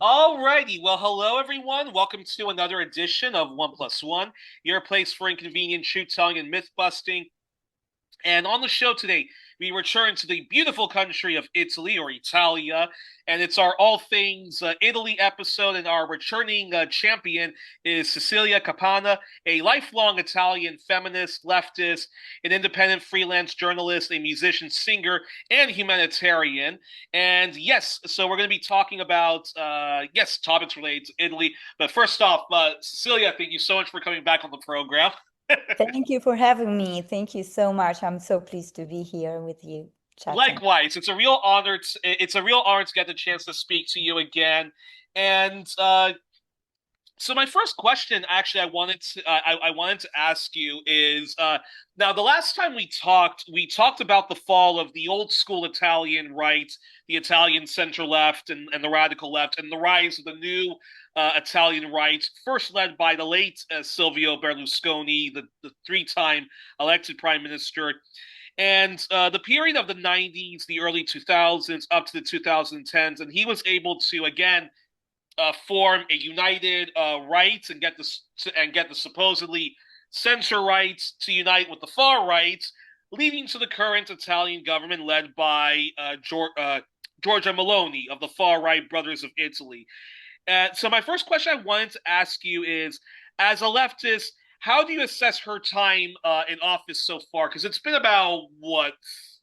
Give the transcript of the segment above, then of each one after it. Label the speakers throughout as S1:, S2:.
S1: Alrighty, well, hello everyone. Welcome to another edition of One Plus One, your place for inconvenient truth telling and myth busting. And on the show today, we return to the beautiful country of Italy or Italia, and it's our all things Italy episode. And our returning champion is Cecilia Capanna, a lifelong Italian feminist, leftist, an independent freelance journalist, a musician, singer, and humanitarian. And yes, so we're going to be talking about topics related to Italy. But first off, Cecilia, thank you so much for coming back on the program.
S2: Thank you for having me. Thank you so much. I'm so pleased to be here with you chatting.
S1: Likewise, it's a real honor. It's a real honor to get the chance to speak to you again. And so my first question, actually, I wanted to ask you is now the last time we talked about the fall of the old school Italian right, the Italian center left, and the radical left, and the rise of the new Italian right, first led by the late Silvio Berlusconi, the three-time elected prime minister. And the period of the 90s, the early 2000s, up to the 2010s, and he was able to again form a united right and get the supposedly center right to unite with the far right, leading to the current Italian government led by Giorgia Meloni of the far right Brothers of Italy. So my first question I wanted to ask you is, as a leftist, how do you assess her time in office so far? Because it's been about what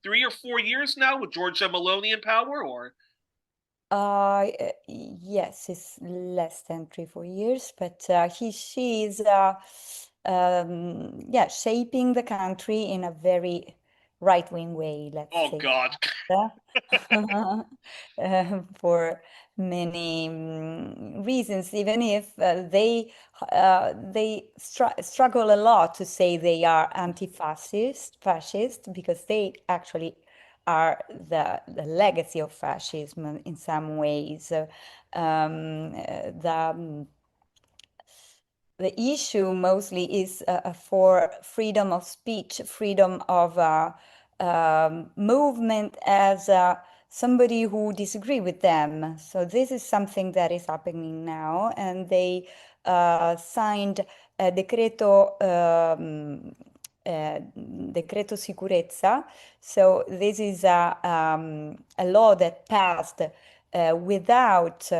S1: 3 or 4 years now with Giorgia Meloni in power, or
S2: Yes, it's less than 3, 4 years, but she is yeah, shaping the country in a very right-wing way, let's
S1: oh
S2: say
S1: God.
S2: that. For many reasons, even if they struggle a lot to say they are fascist, because they actually are the legacy of fascism in some ways. The issue mostly is for freedom of speech, freedom of movement as somebody who disagree with them. So this is something that is happening now, and they signed a decreto sicurezza. So this is a law that passed without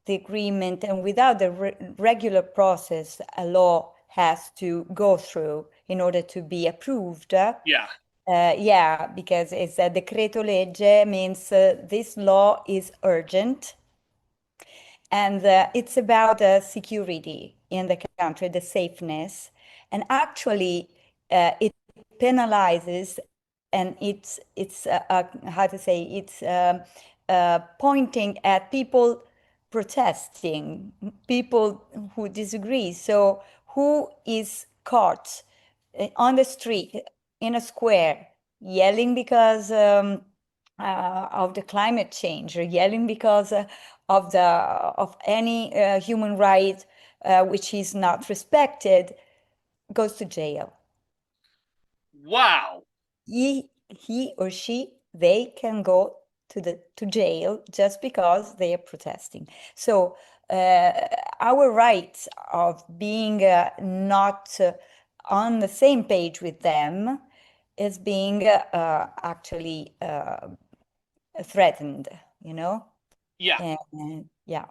S2: the agreement and without the regular process a law has to go through in order to be approved.
S1: Yeah.
S2: Yeah, because it's a decreto legge means this law is urgent, and it's about security in the country, the safeness, and actually it penalizes, and it's how to say, it's pointing at people protesting, people who disagree. So who is caught on the street, in a square, yelling because of the climate change, or yelling because of any human right which is not respected, goes to jail.
S1: Wow.
S2: He or she, they can go to jail just because they are protesting. So our right of being not on the same page with them is being actually threatened, you know?
S1: Yeah.
S2: And yeah.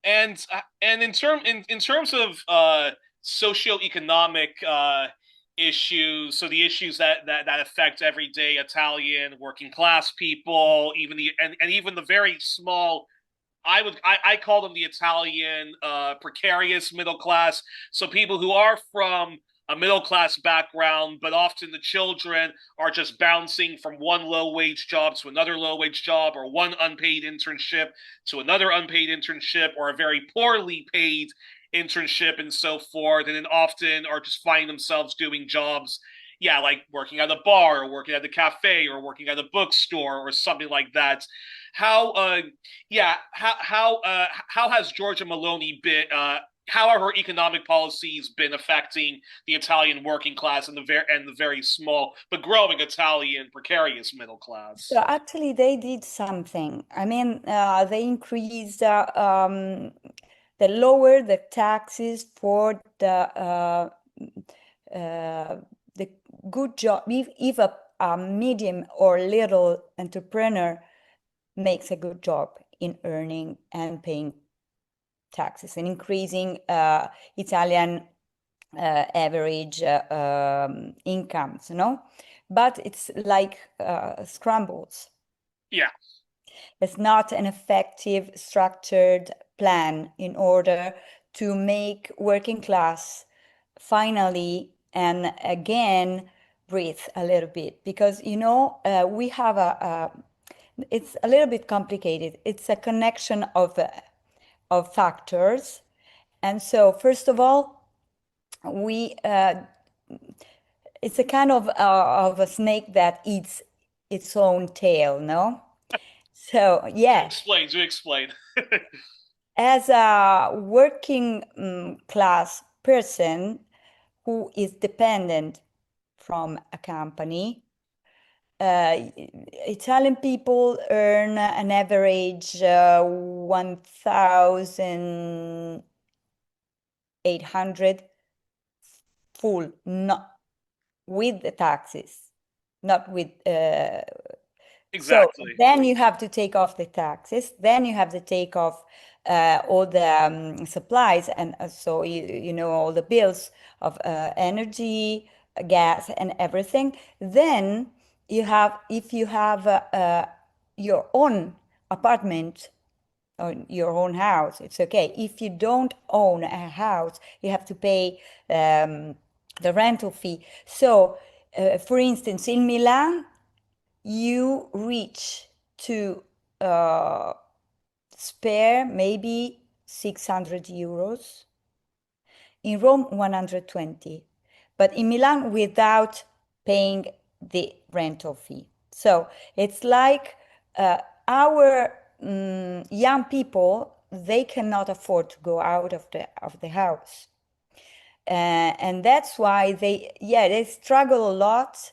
S1: And in terms of socioeconomic issues, so the issues that affect everyday Italian working class people, even and even the very small, I call them the Italian precarious middle class. So people who are from a middle class background, but often the children are just bouncing from one low wage job to another low wage job, or one unpaid internship to another unpaid internship, or a very poorly paid internship, and so forth. And then often are just finding themselves doing jobs, yeah, like working at a bar, or working at a cafe, or working at a bookstore, or something like that. How how has Giorgia Meloni been how have her economic policies been affecting the Italian working class and the very small but growing Italian precarious middle class?
S2: So actually, they did something. I mean, they increased, they lowered the taxes for the good job. If a medium or little entrepreneur makes a good job in earning and paying taxes and increasing Italian average incomes, no? But it's like scrambles.
S1: Yeah,
S2: It's not an effective, structured plan in order to make working class finally and again breathe a little bit. Because, we have it's a little bit complicated. It's a connection of factors. And so, first of all, we it's a kind of a snake that eats its own tail, no? So, yeah,
S1: do explain.
S2: as a working class person who is dependent from a company, Italian people earn an average 1,800 full, not with the taxes, not with so
S1: Exactly.
S2: then you have to take off the taxes, then you have to take off all the supplies, and so you know all the bills of energy, gas, and everything. Then you have, if you have your own apartment or your own house, it's okay. If you don't own a house, you have to pay the rental fee. So, for instance, in Milan, you reach to uh, spare maybe 600 euros. In Rome, 120. But in Milan, without paying the rental fee. So it's like our young people, they cannot afford to go out of the house. And that's why they struggle a lot.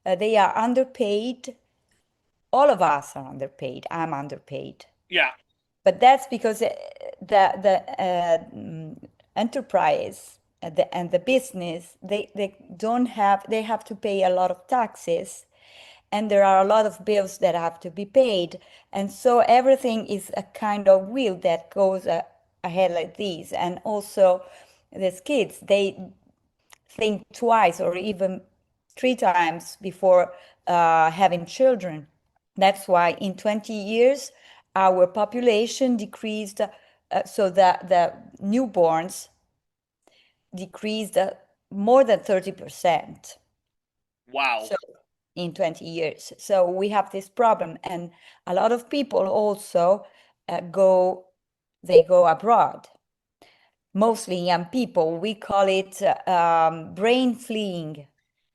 S2: They are underpaid. All of us are underpaid. I'm underpaid.
S1: Yeah,
S2: But that's because the enterprise and the business, they don't have, they have to pay a lot of taxes, and there are a lot of bills that have to be paid, and so everything is a kind of wheel that goes ahead like this. And also these kids, they think twice or even three times before having children. That's why in 20 years, our population decreased, so that the newborns decreased more than 30%.
S1: wow.
S2: So in 20 years. So we have this problem. And a lot of people also they go abroad, mostly young people. We call it brain fleeing.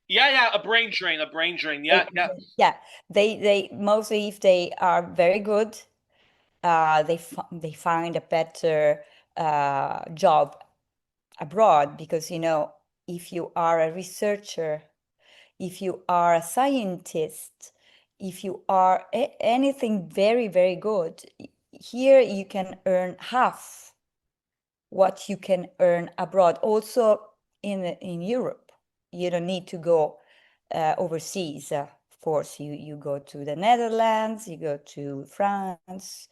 S1: Yeah, yeah, a brain drain, a brain drain. Yeah,
S2: They,
S1: yeah,
S2: yeah, they mostly, if they are very good, they find a better job abroad, because if you are a researcher, if you are a scientist, if you are anything very, very good, here you can earn half what you can earn abroad. Also in Europe, you don't need to go overseas. Of course, you go to the Netherlands, you go to France,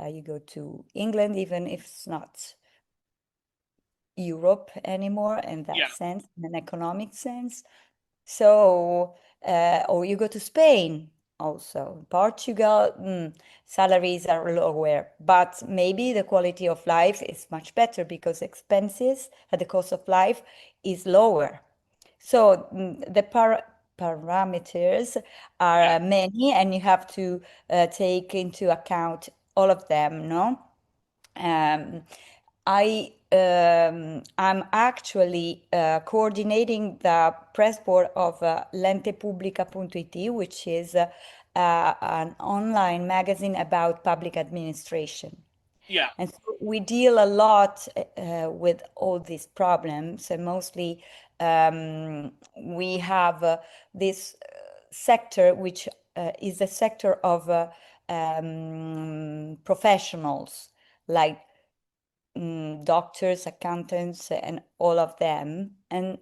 S2: you go to England, even if it's not Europe anymore in that
S1: yeah,
S2: sense, in an economic sense. So, or you go to Spain also. Portugal, salaries are lower, but maybe the quality of life is much better because expenses at the cost of life is lower. So the parameters are
S1: yeah.
S2: many, and you have to take into account all of them, no? Um, I'm actually coordinating the press board of lentepublica.it, which is an online magazine about public administration.
S1: Yeah,
S2: And so we deal a lot with all these problems, and mostly we have this sector, which is the sector of professionals like doctors, accountants, and all of them. And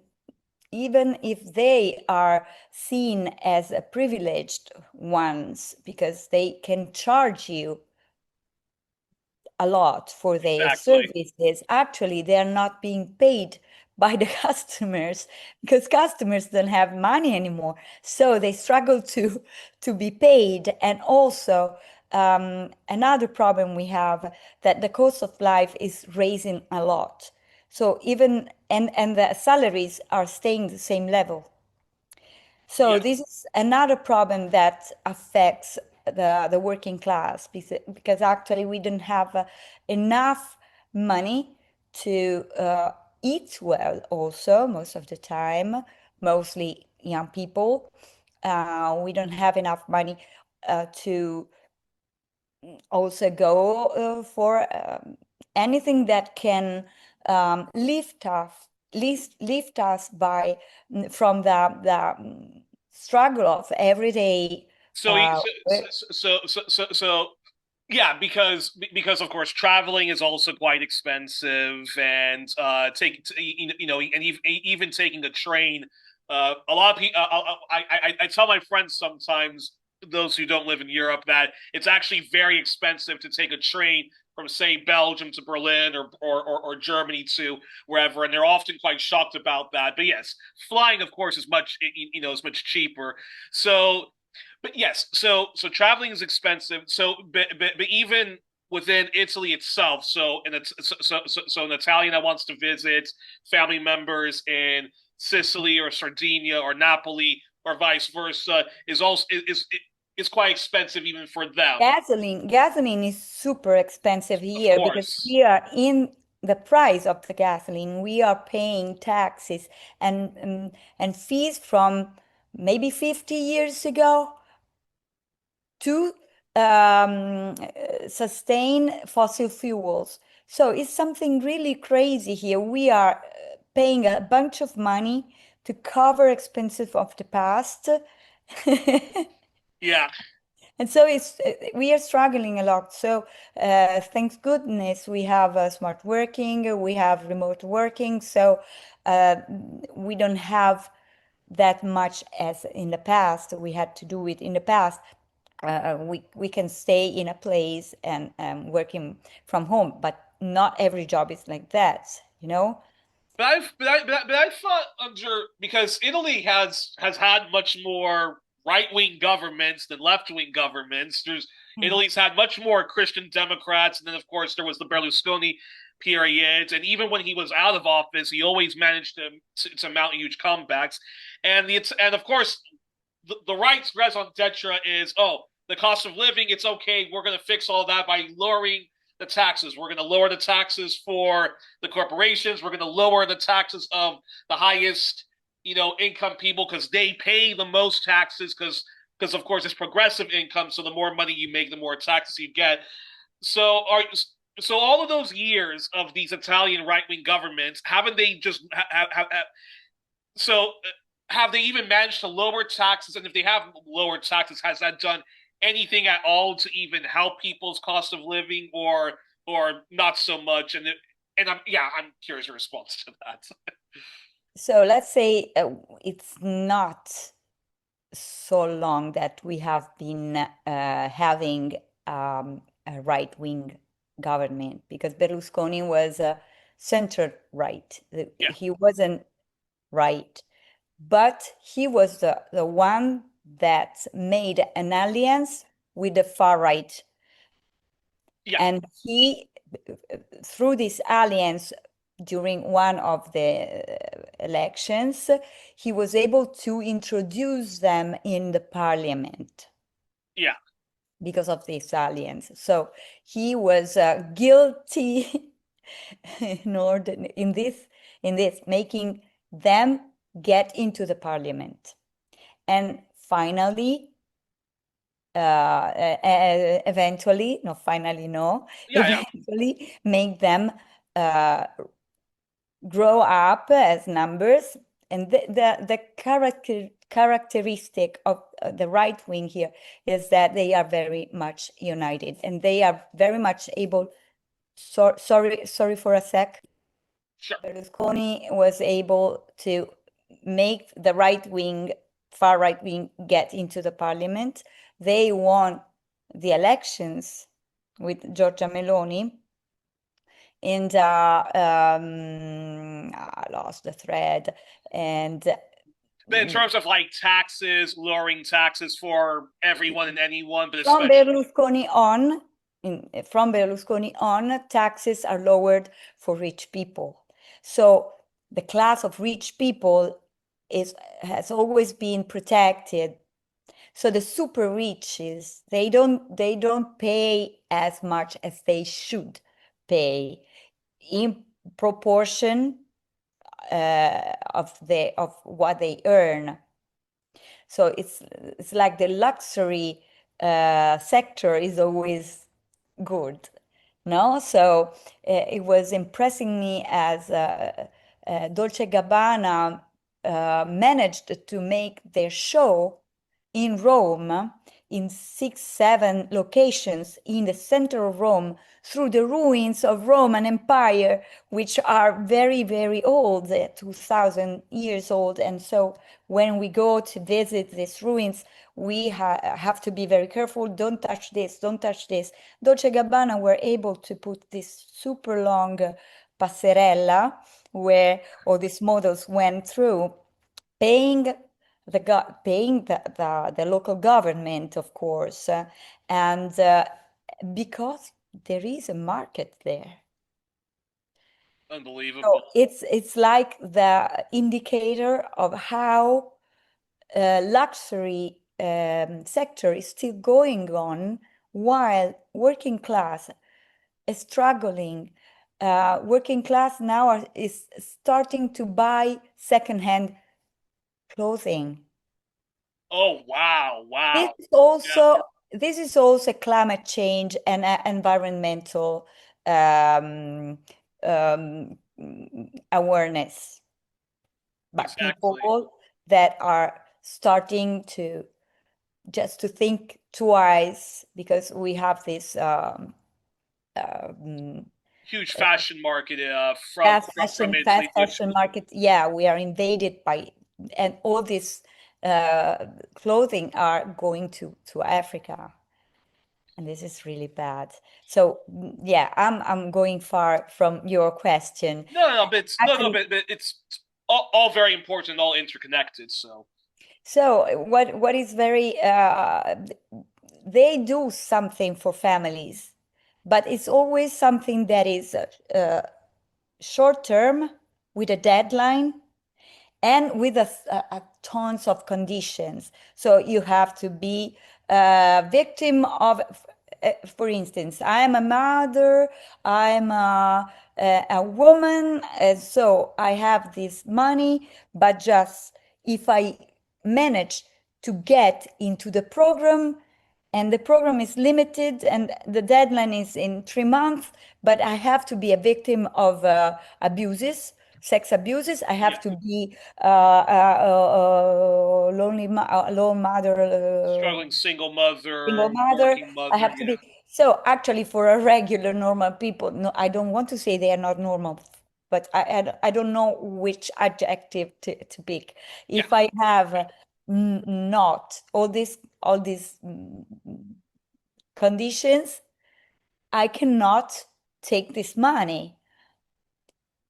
S2: even if they are seen as privileged ones because they can charge you a lot for their
S1: exactly.
S2: services, actually they are not being paid by the customers because customers don't have money anymore, so they struggle to be paid. And also another problem we have, that the cost of life is raising a lot, so even and the salaries are staying the same level. So
S1: Yes.
S2: this is another problem that affects the working class, because actually we don't have enough money to eat well also most of the time, mostly young people. We don't have enough money to also go for anything that can lift us by from the struggle of everyday
S1: So, so, yeah, because of course traveling is also quite expensive, and and even taking a train, a lot of people. I tell my friends sometimes, those who don't live in Europe, that it's actually very expensive to take a train from, say, Belgium to Berlin, or Germany to wherever, and they're often quite shocked about that. But yes, flying, of course, is is much cheaper. So, but yes, so traveling is expensive. But even within Italy itself, so an Italian that wants to visit family members in Sicily or Sardinia or Napoli or vice versa is quite expensive even for them.
S2: gasoline is super expensive
S1: Of
S2: here because
S1: course.
S2: we are in the price of the gasoline. We are paying taxes and fees from maybe 50 years ago to sustain fossil fuels. So it's something really crazy here. We are paying a bunch of money to cover expenses of the past.
S1: Yeah.
S2: And so we are struggling a lot. So thanks goodness we have smart working, we have remote working. So uh, we don't have that much as in the past. We had to do it in the past. We can stay in a place and working from home, but not every job is like that, you know?
S1: But I thought, under because Italy has had much more right wing governments than left wing governments.
S2: Mm.
S1: Italy's had much more Christian Democrats, and then of course there was the Berlusconi period. And even when he was out of office, he always managed to mount huge comebacks. And of course the right's raison d'etre is, oh, the cost of living, it's okay. We're going to fix all that by lowering the taxes. We're going to lower the taxes for the corporations. We're going to lower the taxes of the highest, income people, because they pay the most taxes, because of course it's progressive income. So the more money you make, the more taxes you get. So are so all of those years of these Italian right wing governments, haven't they just so have they even managed to lower taxes? And if they have lowered taxes, has that done anything at all to even help people's cost of living, or not so much? I'm curious your response to that.
S2: So let's say it's not so long that we have been having a right-wing government, because Berlusconi was center right.
S1: Yeah,
S2: He wasn't right, but he was the one that made an alliance with the far right.
S1: yeah,
S2: And he, through this alliance, during one of the elections, he was able to introduce them in the parliament
S1: yeah,
S2: because of this alliance. So he was guilty in this making them get into the parliament. And finally, eventually, no, finally, no,
S1: Yeah, yeah.
S2: eventually make them grow up as numbers. And the characteristic of the right wing here is that they are very much united, and they are very much able. Sorry for a sec.
S1: Sure.
S2: Berlusconi was able to make the right wing, far right wing, get into the parliament. They won the elections with Giorgia Meloni, and I lost the thread. And
S1: But in terms of like taxes, lowering taxes for everyone and anyone, but
S2: from
S1: especially
S2: Berlusconi on, from Berlusconi on, taxes are lowered for rich people. So the class of rich people has always been protected. So the super riches, they don't pay as much as they should pay in proportion of what they earn. So it's like the luxury sector is always good, no? So it was impressing me as Dolce Gabbana managed to make their show in Rome, in 6, 7 locations in the center of Rome, through the ruins of Roman Empire, which are very, very old, 2,000 years old. And so when we go to visit these ruins, we have to be very careful. Don't touch this, don't touch this. Dolce Gabbana were able to put this super long passerella where all these models went through, paying the local government, of course, and because there is a market there. So
S1: unbelievable.
S2: it's like the indicator of how luxury sector is still going on while working class is struggling. Working class now is starting to buy secondhand clothing.
S1: Oh wow,
S2: This
S1: wow.
S2: is
S1: Yeah,
S2: also this is also climate change and environmental um, awareness by
S1: exactly.
S2: people that are starting to just to think twice, because we have this um,
S1: Huge fashion market from
S2: fast
S1: Italy to
S2: fashion market. Yeah, we are invaded by, and all this clothing are going to Africa. And this is really bad. So yeah, I'm going far from your question.
S1: no, but it's no,
S2: Actually,
S1: but it's all very important, all interconnected. So
S2: so what is very they do something for families, but it's always something that is short term, with a deadline, and with a tons of conditions. So you have to be a victim of, for instance, I'm a mother, I'm a woman, so I have this money, but just if I manage to get into the program, and the program is limited and the deadline is in 3 months, but I have to be a victim of abuses, sex abuses. I
S1: yeah,
S2: have to be a lone mother,
S1: struggling single mother,
S2: single mother.
S1: working
S2: I
S1: mother.
S2: have to
S1: Yeah,
S2: be. So actually, for a regular normal people, no, I don't want to say they are not normal, but I don't know which adjective to pick.
S1: yeah,
S2: If I have not all these conditions, I cannot take this money.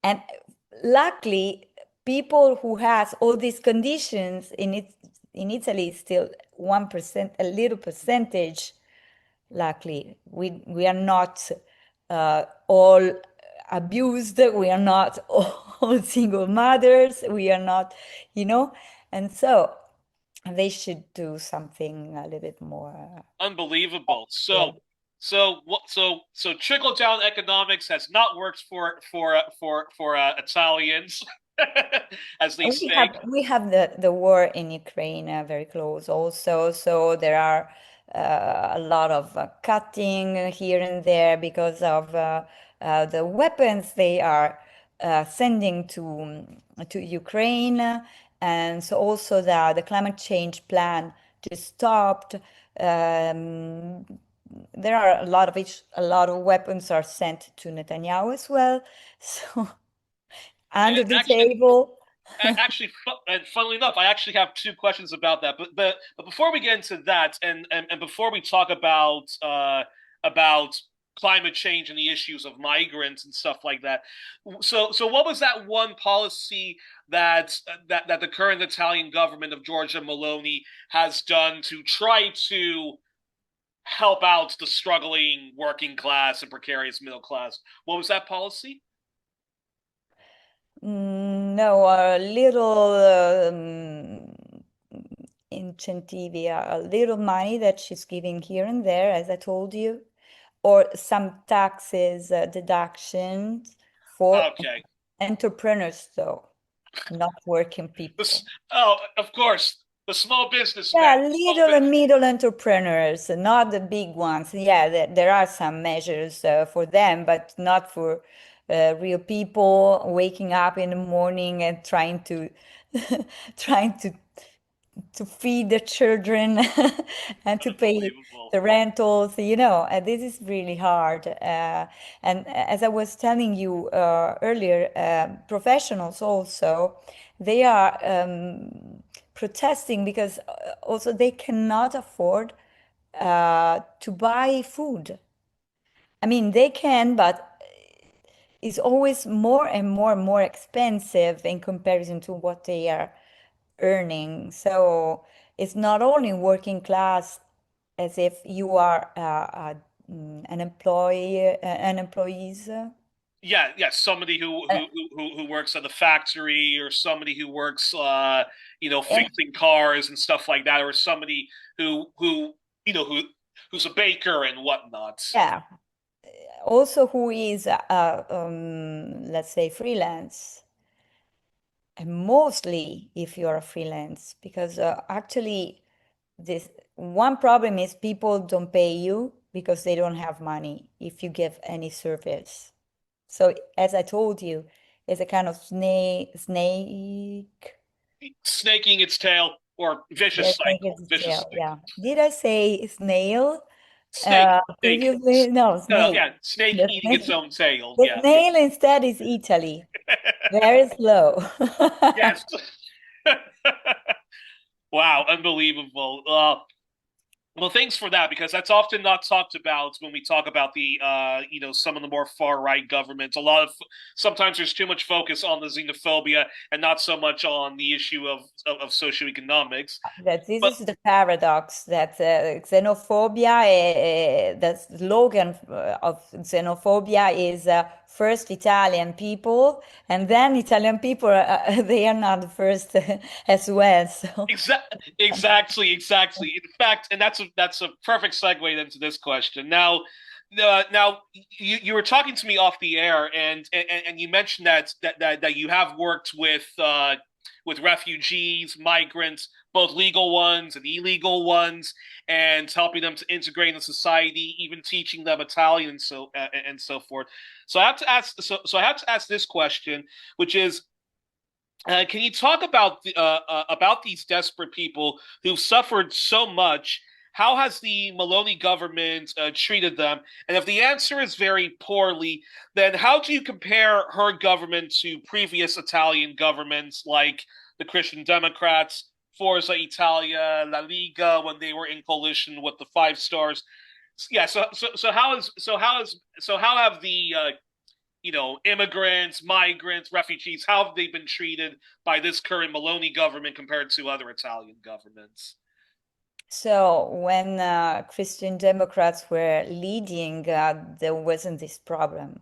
S2: And luckily, people who has all these conditions in Italy is still 1%, a little percentage. Luckily, we are not all abused. We are not all single mothers. We are not, and so they should do something a little bit more.
S1: unbelievable.
S2: Yeah.
S1: So trickle down economics has not worked for Italians, as they
S2: We
S1: say.
S2: have we have the war in Ukraine very close also. So there are a lot of cutting here and there because of the weapons they are sending to Ukraine, and so also the climate change plan just stopped. Um, there are a lot of weapons are sent to Netanyahu as well. So under
S1: And
S2: the
S1: actually,
S2: table.
S1: actually, and funnily enough, I actually have two questions about that. But before we get into that, and before we talk about climate change and the issues of migrants and stuff like that, so what was that one policy that the current Italian government of Giorgia Meloni has done to try to help out the struggling working class and precarious middle class? What was that policy?
S2: No, a little incentivi, a little money that she's giving here and there, as I told you, or some taxes deductions for
S1: Okay.
S2: entrepreneurs, though, not working
S1: This,
S2: people.
S1: oh, of course, the small businessman.
S2: Yeah,
S1: Small
S2: little and
S1: business.
S2: middle entrepreneurs, not the big ones. Yeah, there are some measures for them, but not for real people waking up in the morning and trying to trying to feed the children and to pay
S1: Unbelievable.
S2: the rentals, this is really hard. And as I was telling you earlier, professionals also, they are protesting because also they cannot afford to buy food. I mean, they can, but it's always more and more and more expensive in comparison to what they are earning. So it's not only working class as if you are an employee, an employees.
S1: Yeah, yeah. Somebody who works at the factory, or somebody who works,
S2: Yeah,
S1: fixing cars and stuff like that, or somebody who you know who who's a baker and whatnot.
S2: yeah. Also, who is, let's say, freelance. And mostly if you're a freelance, because actually, this one problem is people don't pay you because they don't have money if you give any service. So as I told you, it's a kind of snake.
S1: Snaking its tail, or
S2: Yeah,
S1: vicious
S2: snake
S1: cycle,
S2: is
S1: vicious
S2: tail.
S1: cycle.
S2: Yeah. Did I say snail?
S1: Snake.
S2: Previously, no, snake.
S1: Yeah, snake
S2: The
S1: eating its
S2: snake.
S1: own tail.
S2: The
S1: Yeah.
S2: snail instead is Italy. Very slow.
S1: Yes. Wow, unbelievable. Well, thanks for that, because that's often not talked about when we talk about some of the more far right governments. Sometimes there's too much focus on the xenophobia and not so much on the issue of socioeconomics.
S2: That this
S1: But
S2: is the paradox that xenophobia, the slogan of xenophobia is first Italian people, and then Italian people, they are not first as well. So,
S1: exactly. In fact, and that's a perfect segue into this question. Now you were talking to me off the air, and you mentioned that you have worked with refugees, migrants, both legal ones and illegal ones, and helping them to integrate in society, even teaching them Italian and so forth. So I have to ask this question, which is, can you talk about these desperate people who've suffered so much? How has the Meloni government treated them? And if the answer is very poorly, then how do you compare her government to previous Italian governments, like the Christian Democrats, Forza Italia, La Liga, when they were in coalition with the Five Stars? Yeah. So how have the immigrants, migrants, refugees, how have they been treated by this current Meloni government compared to other Italian governments?
S2: so when Christian Democrats were leading, there wasn't this problem.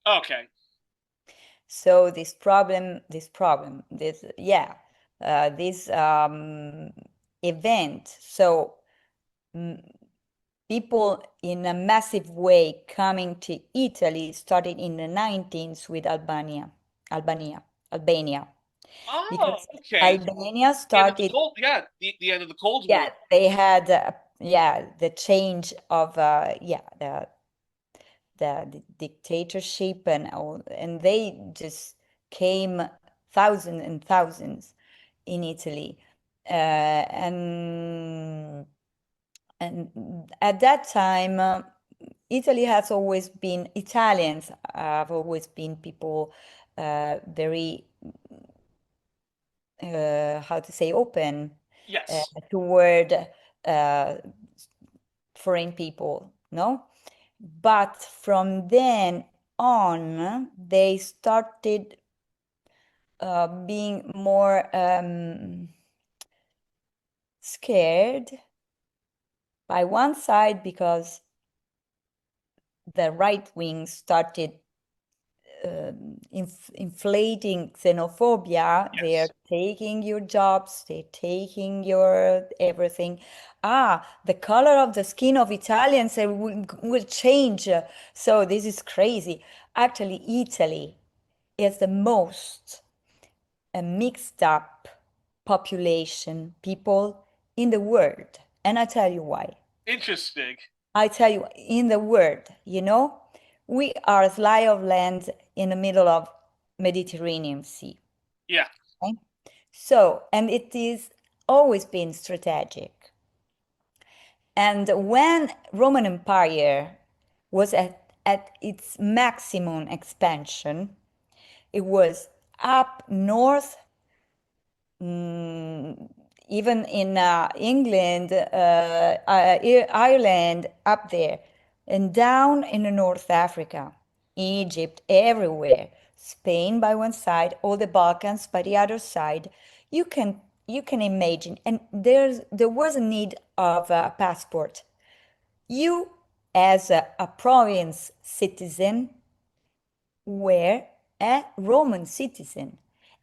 S1: Okay.
S2: So yeah, this event. So mm, people in a massive way coming to Italy started in the 19th with Albania, Albania,
S1: Oh,
S2: because
S1: okay.
S2: Albania
S1: The end of the
S2: started,
S1: Cold, yeah, the end of the Cold
S2: yeah,
S1: War.
S2: they had yeah, the change of the dictatorship and all, and they just came thousands and thousands in Italy, and at that time, Italy has always been Italians have always been people very how to say open
S1: Yes.
S2: toward uh, foreign people, no? But from then on, they started being more scared by one side because the right wing started inflating xenophobia. They're
S1: Yes.
S2: taking your jobs, they're taking your everything. Ah, the color of the skin of Italians will change. So this is crazy. Actually, Italy is the most mixed up population, people in the world. And I tell you why.
S1: Interesting.
S2: I tell you, in the world, we are a slice of land in the middle of Mediterranean Sea.
S1: Yeah.
S2: Okay? So, and it is always been strategic. And when Roman Empire was at its maximum expansion, it was up north, even in England, Ireland, up there, and down in North Africa, Egypt, everywhere, Spain by one side, all the Balkans by the other side. You can imagine, and there was a need of a passport. You, as a province citizen, were a Roman citizen,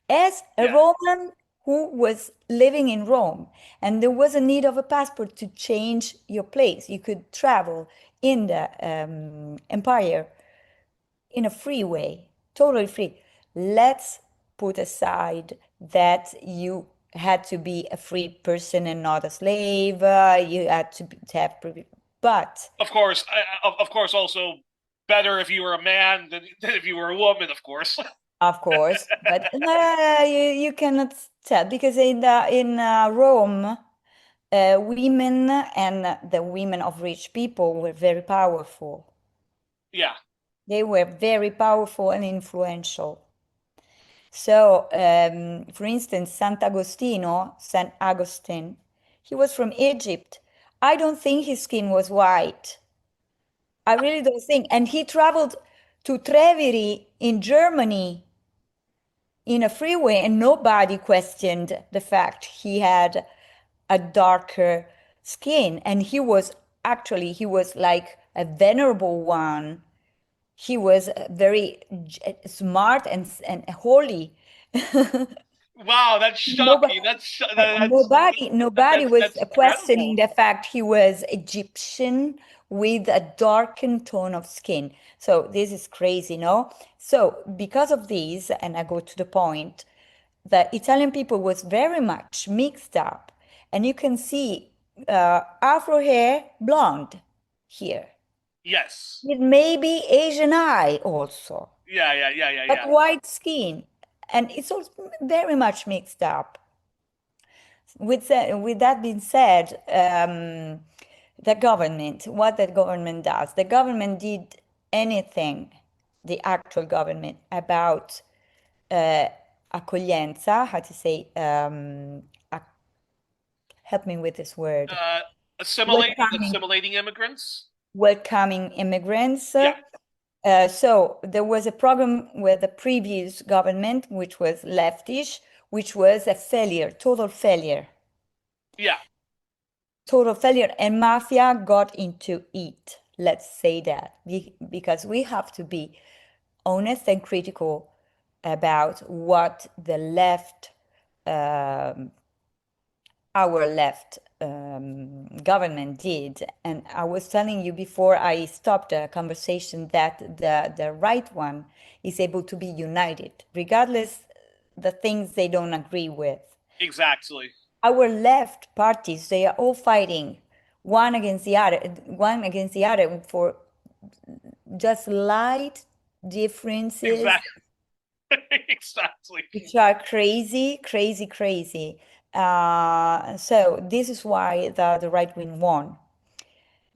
S2: as a
S1: Yeah.
S2: Roman who was living in Rome. And there was a need of a passport to change your place. You could travel in the empire in a free way, totally free. Let's put aside that you had to be a free person and not a slave. You had to have, but
S1: Of course. Of course. Also, better if you were a man than if you were a woman. Of course.
S2: of course, but you cannot tell because in Rome, women and the women of rich people were very powerful.
S1: Yeah.
S2: They were very powerful and influential. So, for instance, Saint Augustine, he was from Egypt. I don't think his skin was white. I really don't think. And he traveled to Treviri in Germany in a freeway, and nobody questioned the fact he had a darker skin. And he was like a venerable one. He was very smart and holy.
S1: Wow. That's
S2: Nobody,
S1: shocking.
S2: nobody was
S1: That's
S2: questioning
S1: incredible.
S2: the fact he was Egyptian with a darkened tone of skin. So this is crazy, no? So because of this, and I go to the point, the Italian people was very much mixed up, and you can see Afro hair, blonde here,
S1: Yes.
S2: with maybe Asian eye also,
S1: Yeah. Yeah. Yeah. Yeah.
S2: but
S1: Yeah.
S2: white skin, and it's also very much mixed up. With that being said, what the government does, the government did anything, the actual government, about uh, accoglienza, how to say, help me with this word,
S1: Uh,
S2: welcoming,
S1: assimilating immigrants.
S2: welcoming immigrants.
S1: Yeah.
S2: So there was a problem with the previous government, which was leftish, which was a failure,
S1: Yeah.
S2: total failure, and mafia got into it. Let's say that because we have to be honest and critical about what the left, our left government did. And I was telling you before I stopped the conversation that the right one is able to be united, regardless the things they don't agree with.
S1: Exactly.
S2: Our left parties, they are all fighting one against the other for just light differences,
S1: Exactly. Exactly.
S2: which are crazy, crazy, crazy. So this is why the right wing won.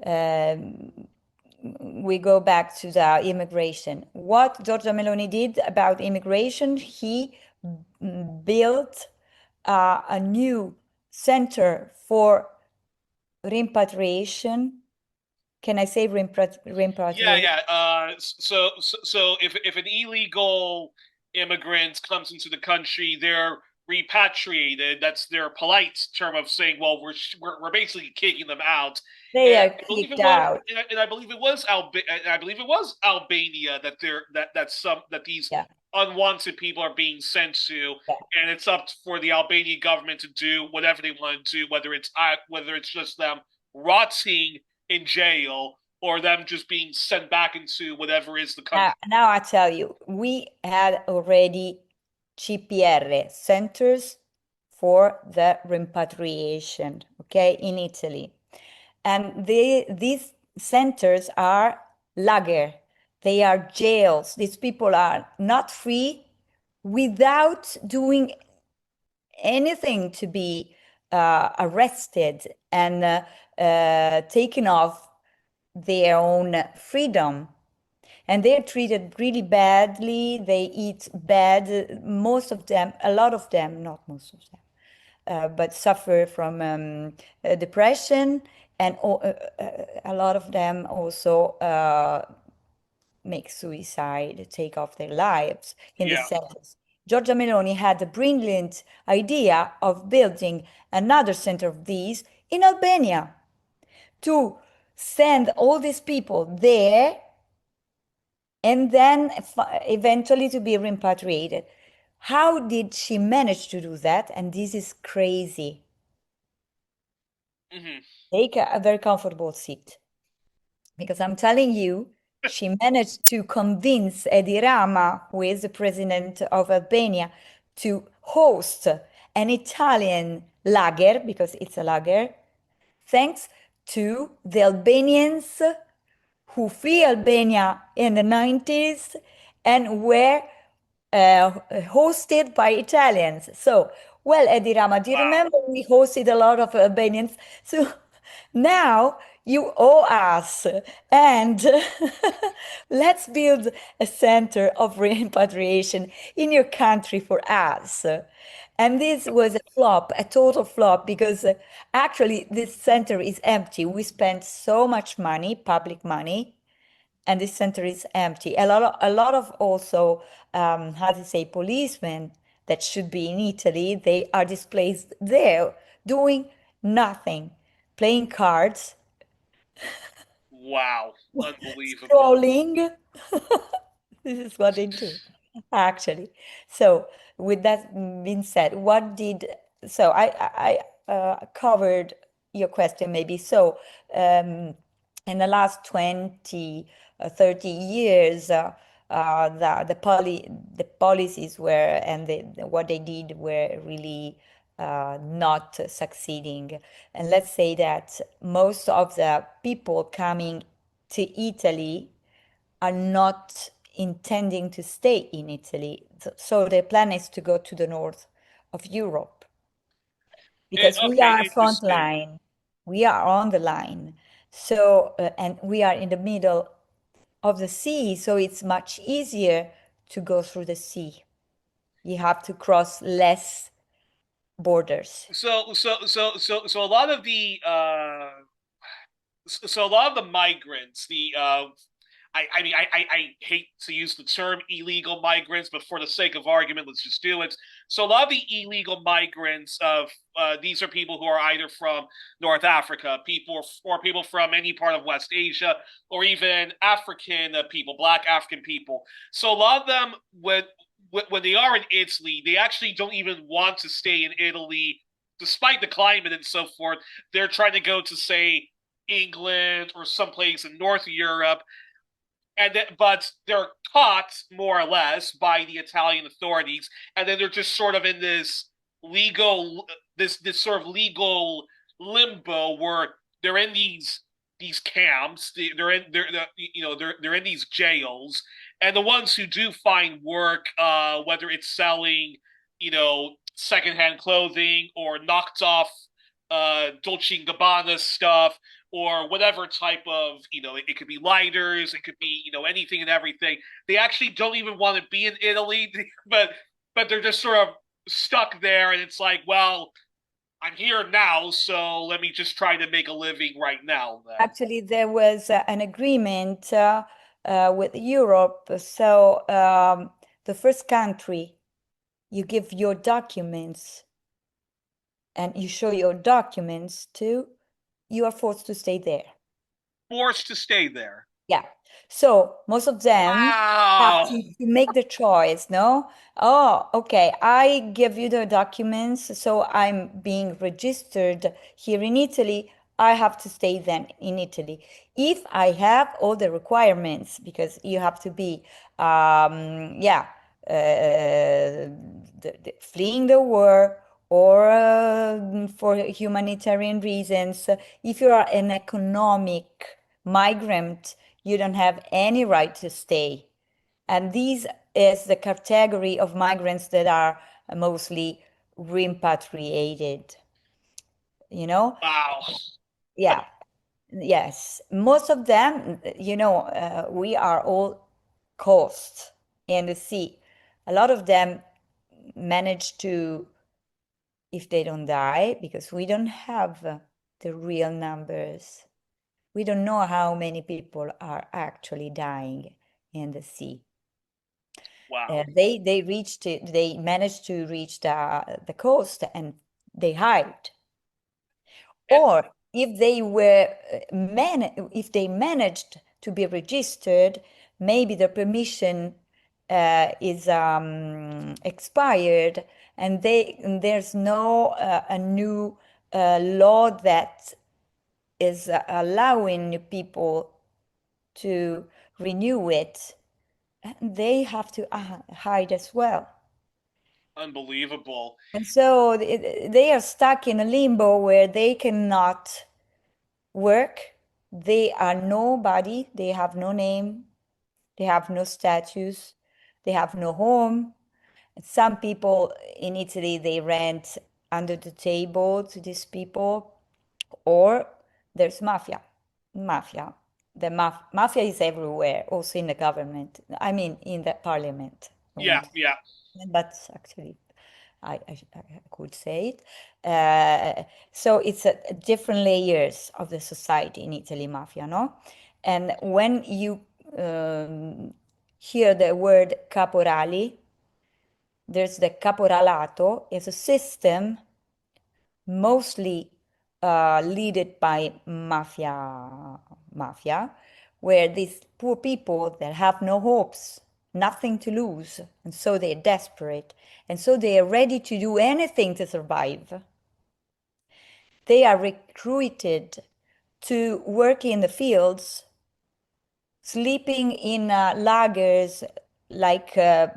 S2: Um, we go back to the immigration. What Giorgia Meloni did about immigration, he built a new center for repatriation. Can I say
S1: Yeah,
S2: repatriation?
S1: yeah. So if an illegal immigrant comes into the country, they're repatriated. That's their polite term of saying, well, we're basically kicking them out.
S2: They
S1: And
S2: are
S1: I believe
S2: kicked
S1: it was,
S2: out.
S1: and I believe it was I believe it was Albania that these
S2: Yeah,
S1: unwanted people are being sent to,
S2: yeah.
S1: and it's up for the Albanian government to do whatever they want to do, whether it's just them rotting in jail or them just being sent back into whatever is the country.
S2: Now I tell you, we had already CPR, Centers for the Repatriation, okay, in Italy. And these centers are lager. They are jails. These people are not free without doing anything to be arrested and taken off their own freedom. And they're treated really badly. They eat bad. Most of them, a lot of them, not most of them, but suffer from depression, and a lot of them also make suicide, take off their lives in the
S1: Yeah.
S2: centers. Giorgia Meloni had the brilliant idea of building another center of these in Albania to send all these people there and then eventually to be repatriated. How did she manage to do that? And this is crazy.
S1: Hmm.
S2: Take a very comfortable seat because I'm telling you, she managed to convince Edi Rama, who is the president of Albania, to host an Italian lager, because it's a lager, thanks to the Albanians who flee Albania in the 90s and were hosted by Italians. So, well, Edi Rama, do you
S1: Wow.
S2: remember we hosted a lot of Albanians? So now you owe us, and let's build a center of repatriation in your country for us. And this was a flop, a total flop, because actually this center is empty. We spent so much money, public money, and this center is empty. A lot of also, how to say, policemen that should be in Italy, they are displaced there, doing nothing, playing cards,
S1: Wow. Unbelievable.
S2: scrolling. This is what they do, actually. So, with that being said, so I covered your question maybe. So, in the last 20, 30 years, the policies were, and what they did were really not succeeding. And let's say that most of the people coming to Italy are not intending to stay in Italy. So their plan is to go to the north of Europe because we
S1: Okay,
S2: are front
S1: interesting.
S2: line. We are on the line. So, and we are in the middle of the sea, so it's much easier to go through the sea. You have to cross less borders.
S1: So a lot of the so a lot of the migrants, I mean I hate to use the term illegal migrants, but for the sake of argument, let's just do it. So a lot of the illegal migrants of these are people who are either from North Africa, people from any part of West Asia, or even African people, Black African people. So a lot of them when they are in Italy, they actually don't even want to stay in Italy, despite the climate and so forth. They're trying to go to say England or someplace in North Europe, but they're caught more or less by the Italian authorities, and then they're just sort of in this sort of legal limbo where they're in these camps. They're in these jails, and the ones who do find work, whether it's selling, secondhand clothing or knocked off, Dolce and Gabbana stuff, or whatever type of, it could be lighters, it could be, anything and everything. They actually don't even want to be in Italy, but they're just sort of stuck there, and it's like, well, I'm here now, so let me just try to make a living right now then.
S2: Actually, there was an agreement with Europe. So the first country you give your documents and you show your documents to, you are forced to stay there.
S1: Forced to stay there.
S2: Yeah. So most of them have
S1: Wow.
S2: to make the choice, no? Oh, okay, I give you the documents, so I'm being registered here in Italy. I have to stay then in Italy. If I have all the requirements, because you have to be, yeah, fleeing the war or for humanitarian reasons. If you are an economic migrant, you don't have any right to stay. And this is the category of migrants that are mostly repatriated, you know?
S1: Wow.
S2: Yeah, yes. Most of them, we are all coast in the sea. A lot of them manage to, if they don't die, because we don't have the real numbers. We don't know how many people are actually dying in the sea.
S1: Wow.
S2: They managed to reach the coast and they hide.
S1: And
S2: Or if they were if they managed to be registered, maybe the permission is expired, and there's no a new law that is allowing people to renew it. They have to hide as well.
S1: unbelievable.
S2: And so they are stuck in a limbo where they cannot work. They are nobody. They have no name. They have no status. They have no home. Some people in Italy, they rent under the table to these people, or there's mafia. Mafia. Mafia is everywhere, also in the government. I mean, in the parliament. I
S1: Yeah,
S2: want to
S1: yeah.
S2: but actually I could say it. So it's different layers of the society in Italy, mafia, no? And when you hear the word caporali, there's the caporalato, is a system mostly led by mafia, where these poor people that have no hopes, nothing to lose, and so they're desperate, and so they are ready to do anything to survive. They are recruited to work in the fields, sleeping in lagers like how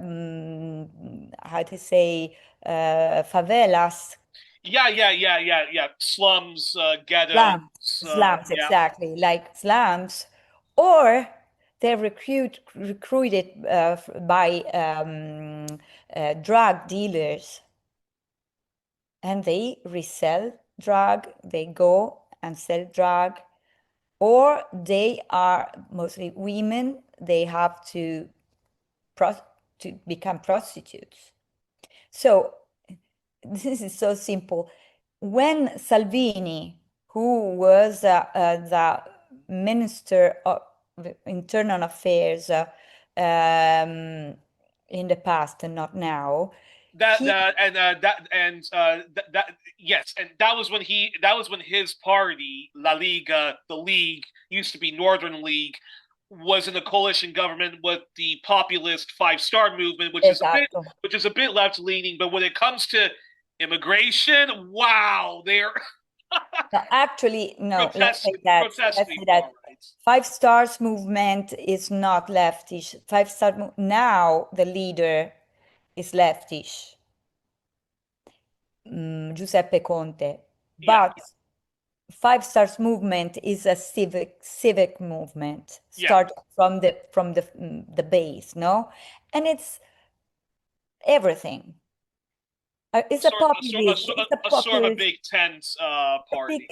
S2: to say favelas.
S1: Yeah. Slums,
S2: Slums,
S1: ghettos,
S2: slums,
S1: yeah.
S2: exactly, like slums, or they're recruited by drug dealers, and they resell drug. They go and sell drug, or they are mostly women. They have to to become prostitutes. So this is so simple. When Salvini, who was the Minister of Internal Affairs in the past and not now,
S1: That
S2: he
S1: that and that and that yes, and that was when his party, La Liga, the League, used to be Northern League, was in a coalition government with the populist Five Star Movement,
S2: esatto.
S1: which is a bit left leaning, but when it comes to immigration, wow, they're
S2: No, actually, no, let's say that. Let's
S1: grotesquely
S2: say
S1: far
S2: that
S1: right.
S2: Five Stars movement is not leftish. Now the leader is leftish. Giuseppe Conte.
S1: Yeah,
S2: But Five Stars movement is a civic movement,
S1: Yeah,
S2: start from the base, no? And it's everything. It's a populist, it's a
S1: a sort of a
S2: populist,
S1: big tent
S2: big,
S1: party.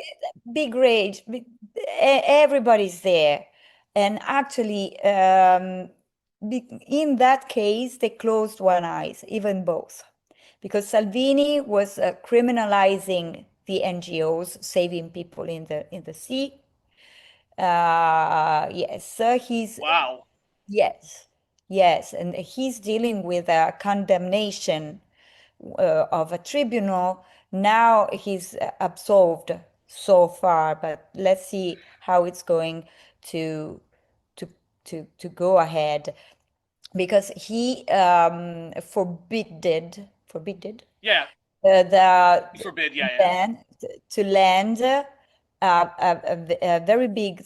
S2: big rage. Everybody's there. And actually, in that case, they closed one eyes, even both, because Salvini was criminalizing the NGOs, saving people in the sea. Yes, he's
S1: Wow.
S2: yes, yes, and he's dealing with a condemnation of a tribunal. Now he's absolved so far, but let's see how it's going to to to go ahead because he forbid
S1: Yeah,
S2: the
S1: forbid. Yeah, yeah.
S2: ban to land a very big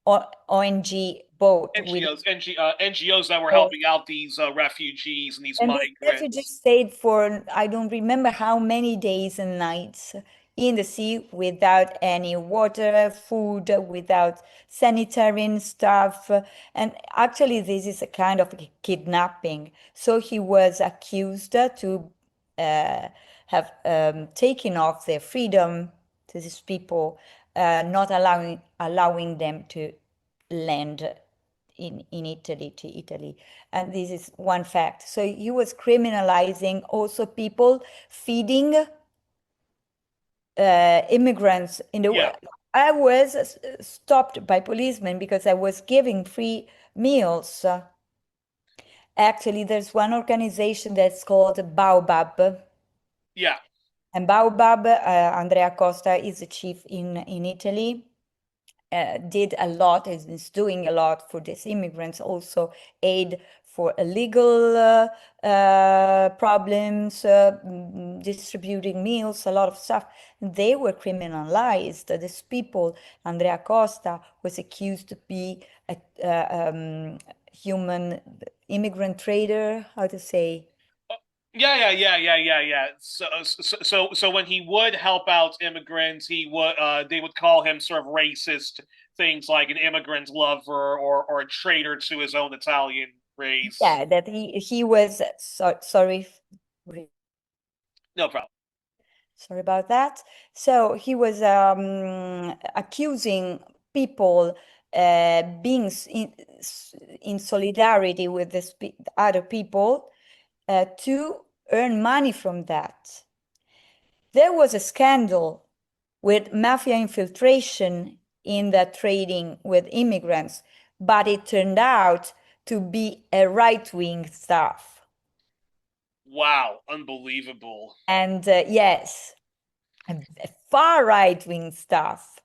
S2: ONG boat with
S1: NGOs that were helping out these refugees and these
S2: and these refugees
S1: migrants.
S2: stayed for, I don't remember how many days and nights in the sea without any water, food, without sanitary stuff. And actually, this is a kind of kidnapping. So he was accused to have taken off their freedom to these people, not allowing them to land in Italy to Italy. And this is one fact. So he was criminalizing also people feeding immigrants in the
S1: Yeah,
S2: world. I was stopped by policemen because I was giving free meals. Actually, there's one organization that's called Baobab.
S1: yeah,
S2: And Baobab, Andrea Costa is the chief in Italy. Did a lot, is doing a lot for these immigrants, also aid for illegal problems, distributing meals, a lot of stuff. They were criminalized. These people, Andrea Costa was accused to be a human immigrant trader, how to say,
S1: yeah. So when he would help out immigrants, he would they would call him sort of racist things like an immigrant lover or a traitor to his own Italian race.
S2: yeah, that he was sorry.
S1: No problem.
S2: Sorry about that. So he was accusing people being in solidarity with the other people to earn money from that. There was a scandal with mafia infiltration in the trading with immigrants, but it turned out to be a right-wing stuff.
S1: Wow, unbelievable.
S2: And yes, far right-wing stuff.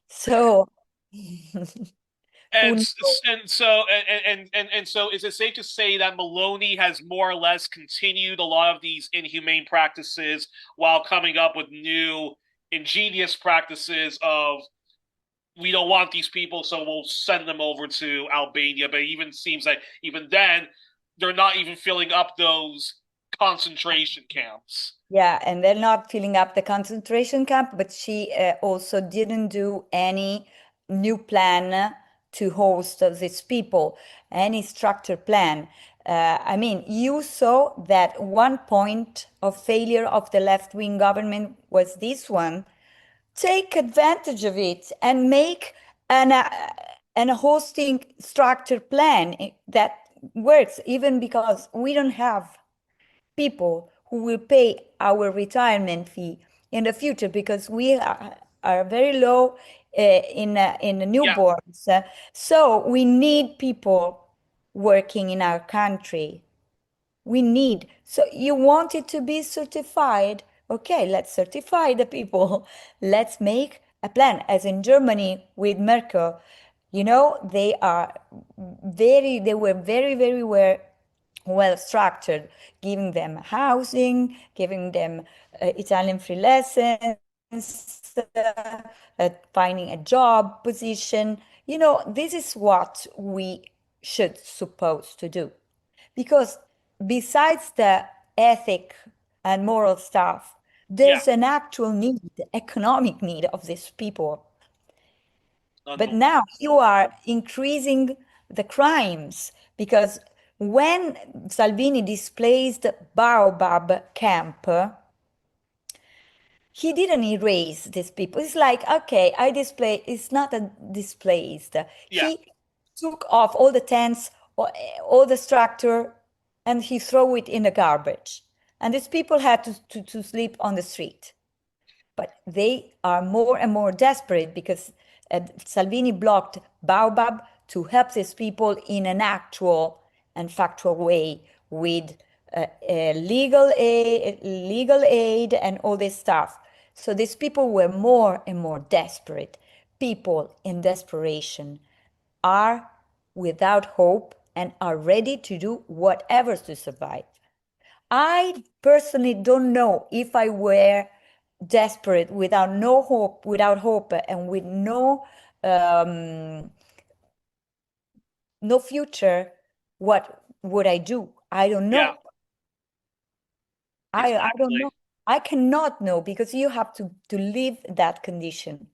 S2: So who knows?
S1: And so is it safe to say that Maloney has more or less continued a lot of these inhumane practices while coming up with new ingenious practices of we don't want these people, so we'll send them over to Albania. But it even seems like even then, they're not even filling up those concentration camps.
S2: Yeah, and they're not filling up the concentration camp, but she also didn't do any new plan to host these people, any structure plan. I mean, you saw that one point of failure of the left-wing government was this one. Take advantage of it and make an hosting structure plan that works, even because we don't have people who will pay our retirement fee in the future because we are very low in the
S1: Yeah,
S2: newborns. So we need people working in our country. We need. So you want it to be certified? Okay, let's certify the people. Let's make a plan. As in Germany with Merkel, you know, they were very well structured, giving them housing, giving them Italian free lessons, finding a job position. You know, this is what we should suppose to do. Because besides the ethic and moral stuff,
S1: Yeah,
S2: There's an actual need, economic need of these people. But
S1: unbelievable.
S2: now you are increasing the crimes because when Salvini displaced Baobab camp, he didn't erase these people. It's like, okay, I display, it's not a displaced.
S1: Yeah,
S2: He took off all the tents, all the structure, and he threw it in the garbage. And these people had to sleep on the street. But they are more and more desperate because Salvini blocked Baobab to help these people in an actual and factual way with legal aid and all this stuff. So these people were more and more desperate. People in desperation are without hope and are ready to do whatever to survive. I personally don't know if I were desperate without no hope, without hope, and with um, no future, what would I do? I don't
S1: yeah,
S2: know. I don't
S1: exactly.
S2: know. I cannot know because you have to live that condition.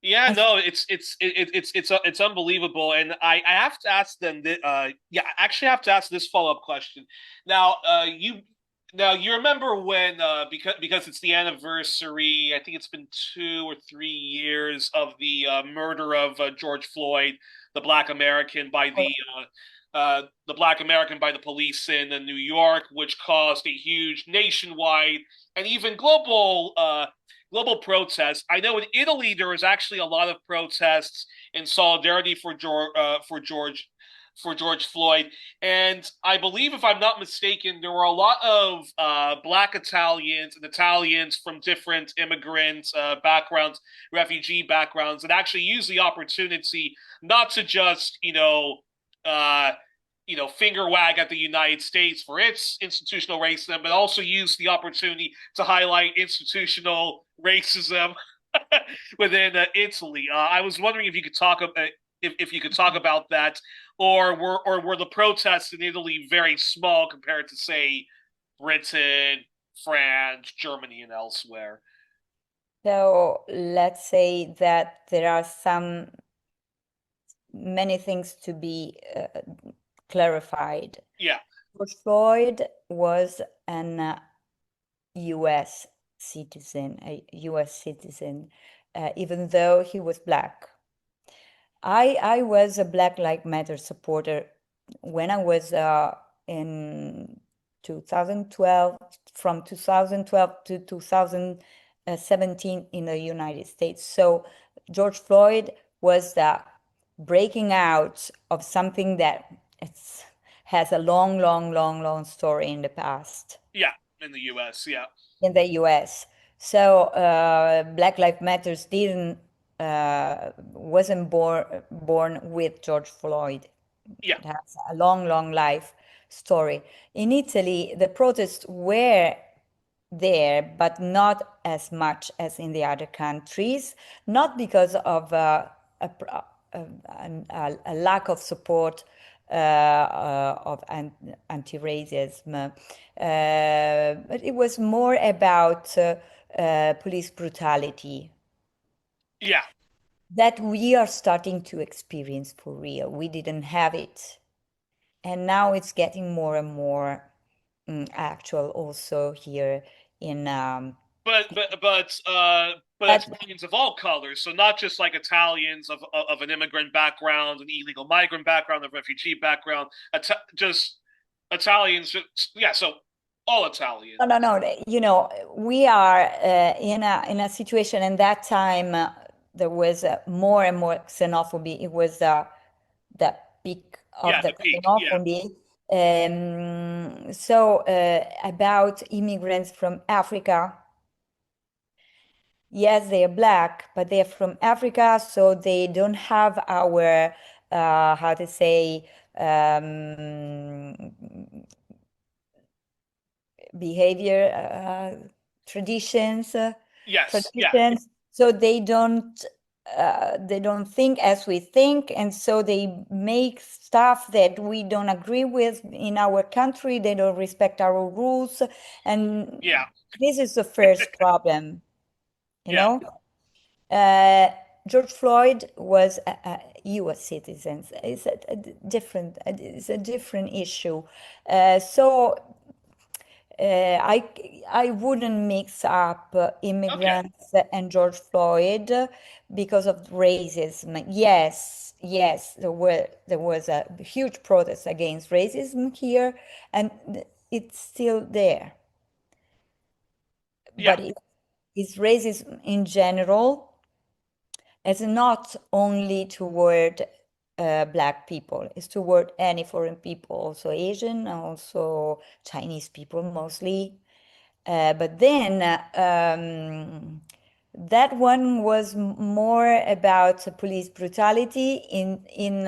S1: Yeah,
S2: And
S1: no, it's unbelievable, and I have to ask them that. Yeah, I actually have to ask this follow-up question. Now, you remember when because it's the anniversary. I think it's been 2 or 3 years of the murder of George Floyd, the Black American by the Black American by the police in New York, which caused a huge nationwide and even global protests. I know in Italy there was actually a lot of protests in solidarity for George Floyd, and I believe, if I'm not mistaken, there were a lot of Black Italians and Italians from different immigrant backgrounds, refugee backgrounds, that actually used the opportunity not to just uh, finger wag at the United States for its institutional racism, but also use the opportunity to highlight institutional racism within Italy. I was wondering if you could talk about if you could talk about that, or were the protests in Italy very small compared to, say, Britain, France, Germany, and elsewhere?
S2: so let's say that there are many things to be clarified.
S1: Yeah,
S2: George Floyd was an US citizen, even though he was black. I was a Black Lives Matter supporter when I was in 2012, from 2012 to 2017 in the United States. So George Floyd was the breaking out of something that has a long story in the past
S1: yeah, in the U.S. Yeah,
S2: in the US. So Black Lives Matters didn't wasn't born with George Floyd.
S1: yeah,
S2: It has a long life story. In Italy, the protests were there, but not as much as in the other countries, not because of a lack of support of anti-racism, but it was more about police brutality
S1: yeah.
S2: that we are starting to experience for real. We didn't have it, and now it's getting more and more actual also here in
S1: But
S2: but
S1: Italians of all colors, so not just like Italians of an immigrant background, an illegal migrant background, a refugee background, just Italians. Yeah, so all
S2: no,
S1: Italians.
S2: no, no. You know, we are in a situation, and that time there was more and more xenophobia. It was the peak of
S1: Yeah,
S2: the
S1: the peak. Yeah,
S2: xenophobia. So about immigrants from Africa, yes, they are black, but they are from Africa, so they don't have our how to say um, behavior traditions
S1: yes, yeah,
S2: traditions, so they don't they don't think as we think, and so they make stuff that we don't agree with in our country. They don't respect our rules, and
S1: Yeah,
S2: this is the first problem, you
S1: yeah.
S2: know. Uh, George Floyd was a U.S. citizen. It's a different issue. So I wouldn't mix up
S1: Okay.
S2: immigrants and George Floyd because of racism. Yes, there was a huge protest against racism here, and it's still there.
S1: Yeah.
S2: But it's racism in general. It's not only toward Black people, it's toward any foreign people, also Asian, also Chinese people mostly. But then that one was more about police brutality in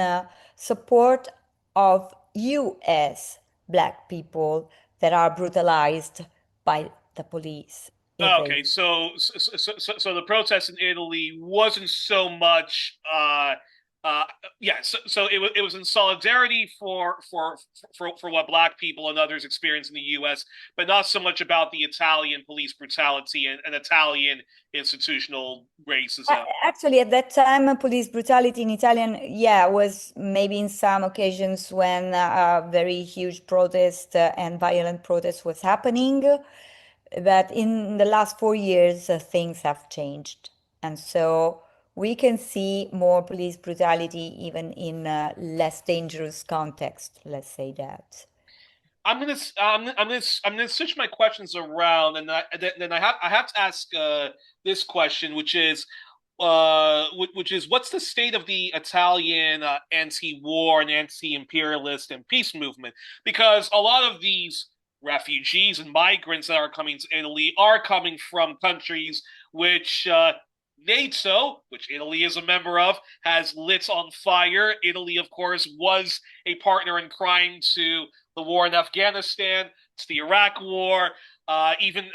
S2: support of U.S. Black people that are brutalized by the police in the
S1: Okay, so the protest in Italy wasn't so much uh yeah, so it was in solidarity for what black people and others experience in the US, but not so much about the Italian police brutality and Italian institutional racism.
S2: Actually, at that time, police brutality in Italian, yeah, was maybe in some occasions when a very huge protest and violent protest was happening. But in the last 4 years, things have changed. And so we can see more police brutality even in less dangerous context, let's say that.
S1: I'm gonna switch my questions around, and then I have to ask this question, which is what's the state of the Italian anti-war and anti-imperialist and peace movement? Because a lot of these refugees and migrants that are coming to Italy are coming from countries which NATO, which Italy is a member of, has lit on fire. Italy, of course, was a partner in crime to the war in Afghanistan, to the Iraq War, even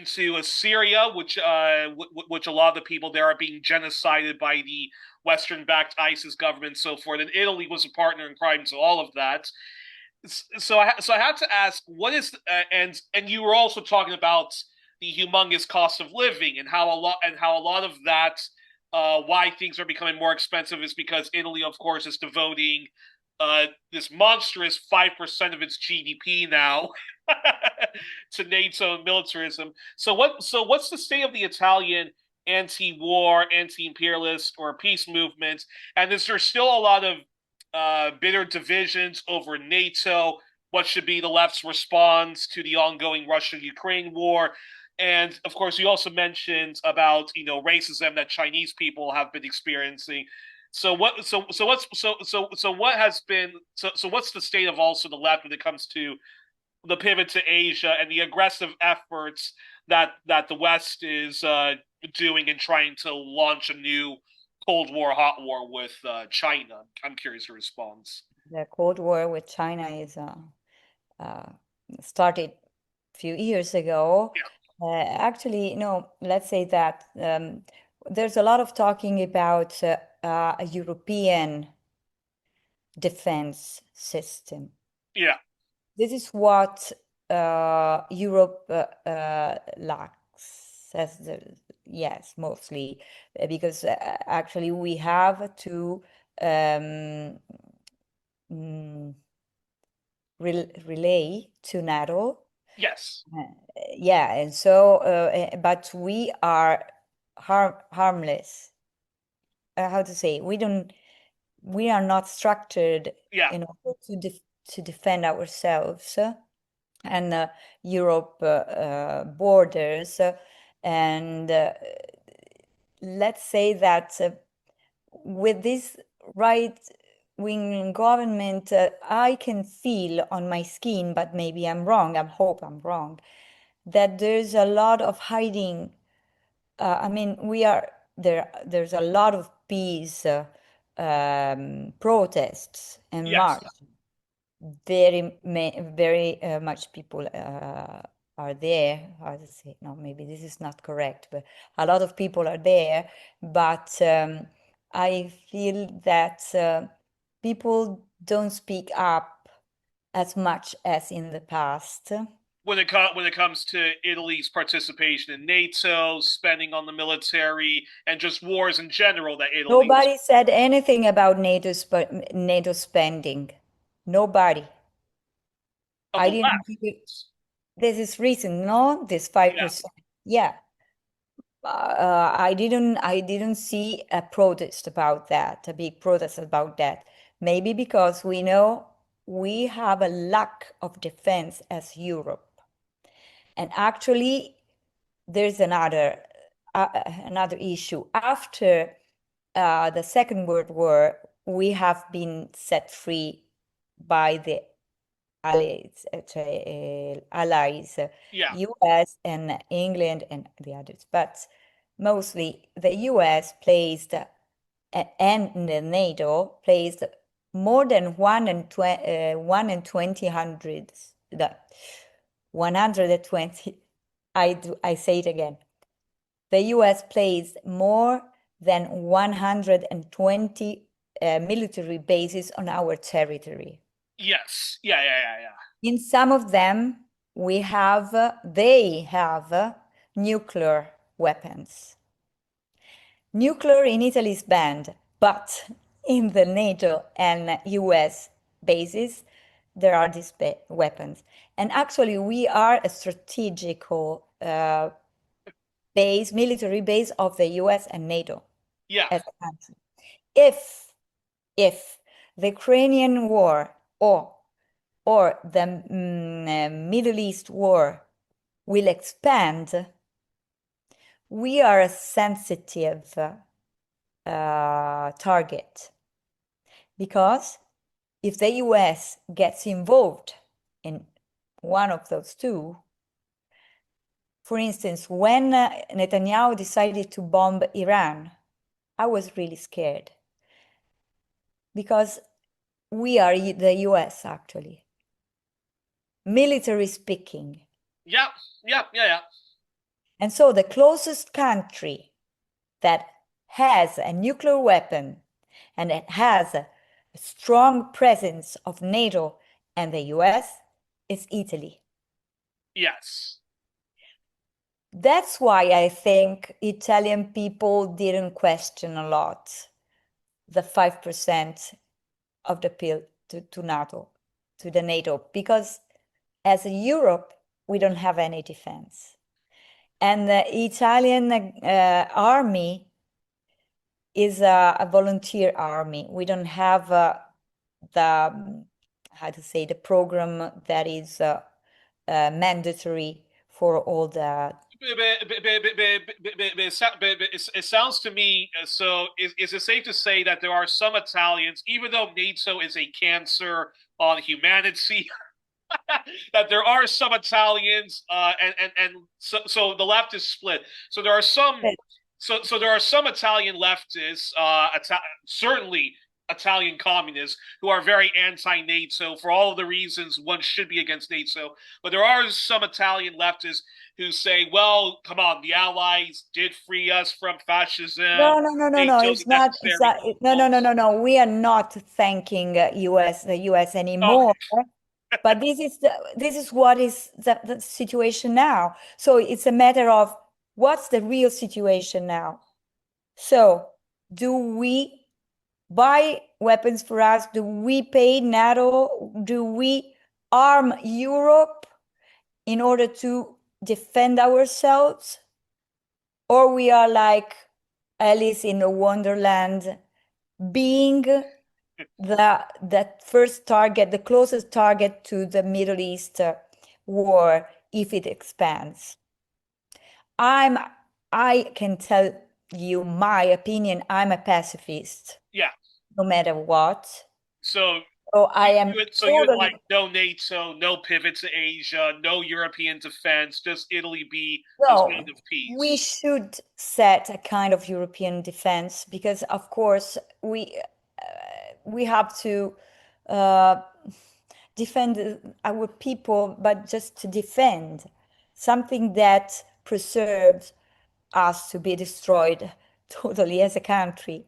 S1: to Syria, which a lot of the people there are being genocided by the Western-backed ISIS government, and so forth. And Italy was a partner in crime to all of that. So I have to ask, what is and you were also talking about the humongous cost of living and how a lot of that why things are becoming more expensive is because Italy, of course, is devoting this monstrous 5% of its GDP now to NATO and militarism. So what's the state of the Italian anti-war, anti-imperialist, or peace movement? And is there still a lot of bitter divisions over NATO? What should be the left's response to the ongoing Russia-Ukraine war? And of course, you also mentioned about racism that Chinese people have been experiencing. So what's the state of also the left when it comes to the pivot to Asia and the aggressive efforts that the West is doing in trying to launch a new Cold War, hot war with China? I'm curious your response.
S2: The Cold War with China is uh, started a few years ago.
S1: Yeah.
S2: Actually, no, let's say that there's a lot of talking about a European defense system.
S1: Yeah.
S2: This is what Europe lacks. Yes, mostly because actually we have to mm, relay to NATO.
S1: Yes.
S2: Yeah, and so, but we are harmless. How to say? We are not structured
S1: Yeah.
S2: in order to defend ourselves and Europe borders. And let's say that with this right-wing government, I can feel on my skin, but maybe I'm wrong. I hope I'm wrong, that there's a lot of hiding. I mean, we are there. There's a lot of peace protests and
S1: Yes.
S2: march. Very much people are there. How to say? No, maybe this is not correct, but a lot of people are there. But I feel that people don't speak up as much as in the past.
S1: When it comes to Italy's participation in NATO, spending on the military, and just wars in general that Italy's
S2: Nobody said anything about NATO spending. Nobody.
S1: of
S2: I
S1: the
S2: didn't give it.
S1: left.
S2: This is recent, no? This
S1: Yeah,
S2: 5%. Yeah. I didn't see a protest about that, a big protest about that. Maybe because we know we have a lack of defense as Europe. And actually, there's another issue. After the Second World War, we have been set free by the allies,
S1: yeah,
S2: US and England and the others. But mostly the US placed and the NATO placed more than 1 and 20 hundreds, 120. I say it again. The US placed more than 120 military bases on our territory.
S1: yes, yeah.
S2: In some of them, they have nuclear weapons. Nuclear in Italy is banned, but in the NATO and US bases, there are these weapons. And actually, we are a strategical military base of the US and NATO
S1: Yeah,
S2: as a country. If the Ukrainian war or the Middle East war will expand, we are a sensitive target, because if the US gets involved in one of those two, for instance, when Netanyahu decided to bomb Iran, I was really scared, because we are the US actually, military speaking.
S1: yeah.
S2: And so the closest country that has a nuclear weapon and it has a strong presence of NATO and the US is Italy.
S1: Yes.
S2: That's why I think Italian people didn't question a lot the 5% of the bill to NATO, to the NATO, because as a Europe, we don't have any defense. And the Italian army is a volunteer army. We don't have the program that is mandatory for all the.
S1: It sounds to me, so is it safe to say that there are some Italians, even though NATO is a cancer on humanity, that there are some Italians, so the left is split. So there are some, so there are some Italian leftists, certainly Italian communists, who are very anti-NATO for all of the reasons one should be against NATO. But there are some Italian leftists who say, "Well, come on, the Allies did free us from fascism.
S2: No, no, no, no, no.
S1: NATO's
S2: It's
S1: a
S2: not.
S1: necessary
S2: No, no,
S1: evil."
S2: no, no, no. We are not thanking the US anymore. But this is what is the situation now. So it's a matter of what's the real situation now. So do we buy weapons for us? Do we pay NATO? Do we arm Europe in order to defend ourselves? Or we are like Alice in a Wonderland, being that first target, the closest target to the Middle East war if it expands. I can tell you my opinion. I'm a pacifist.
S1: Yeah.
S2: No matter what.
S1: So
S2: So I am
S1: you would
S2: totally.
S1: like no NATO, no pivot to Asia, no European defense, just Italy be the
S2: No,
S1: zone of
S2: we
S1: peace.
S2: should set a kind of European defense, because, of course, we have to defend our people, but just to defend. something that preserves us to be destroyed totally as a country.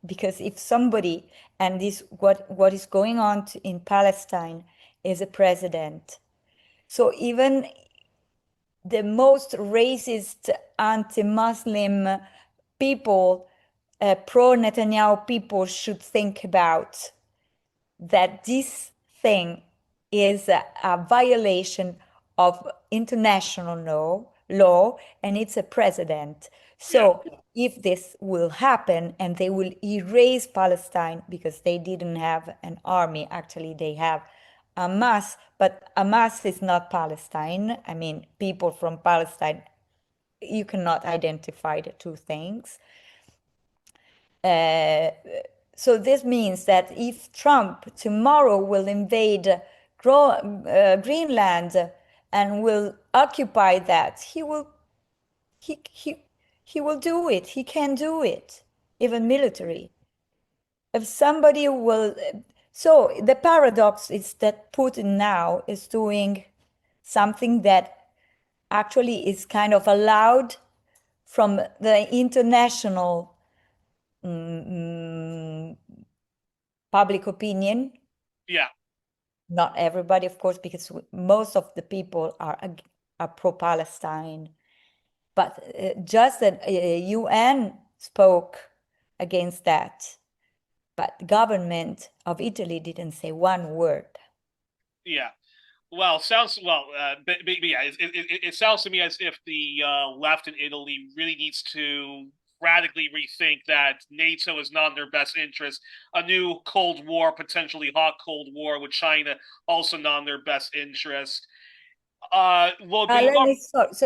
S2: Because if somebody, and this what is going on in Palestine is a president. So even the most racist, anti-Muslim people, pro-Netanyahu people should think about that this thing is a violation of international law, and it's a precedent.
S1: Yeah.
S2: So if this will happen and they will erase Palestine because they didn't have an army, actually they have Hamas, but Hamas is not Palestine. I mean, people from Palestine, you cannot identify the two things. Uh, so this means that if Trump tomorrow will invade Greenland and will occupy that, he he will do it. He can do it, even military. If somebody will, so the paradox is that Putin now is doing something that actually is kind of allowed from the international public opinion.
S1: Yeah.
S2: Not everybody, of course, because most of the people are pro-Palestine. But just that UN spoke against that, but the government of Italy didn't say one word.
S1: Yeah. Well, sounds well, but yeah, it sounds to me as if the left in Italy really needs to radically rethink that NATO is not in their best interest. A new Cold War, potentially hot Cold War with China, also not in their best interest. Well, but you
S2: Let
S1: are,
S2: me,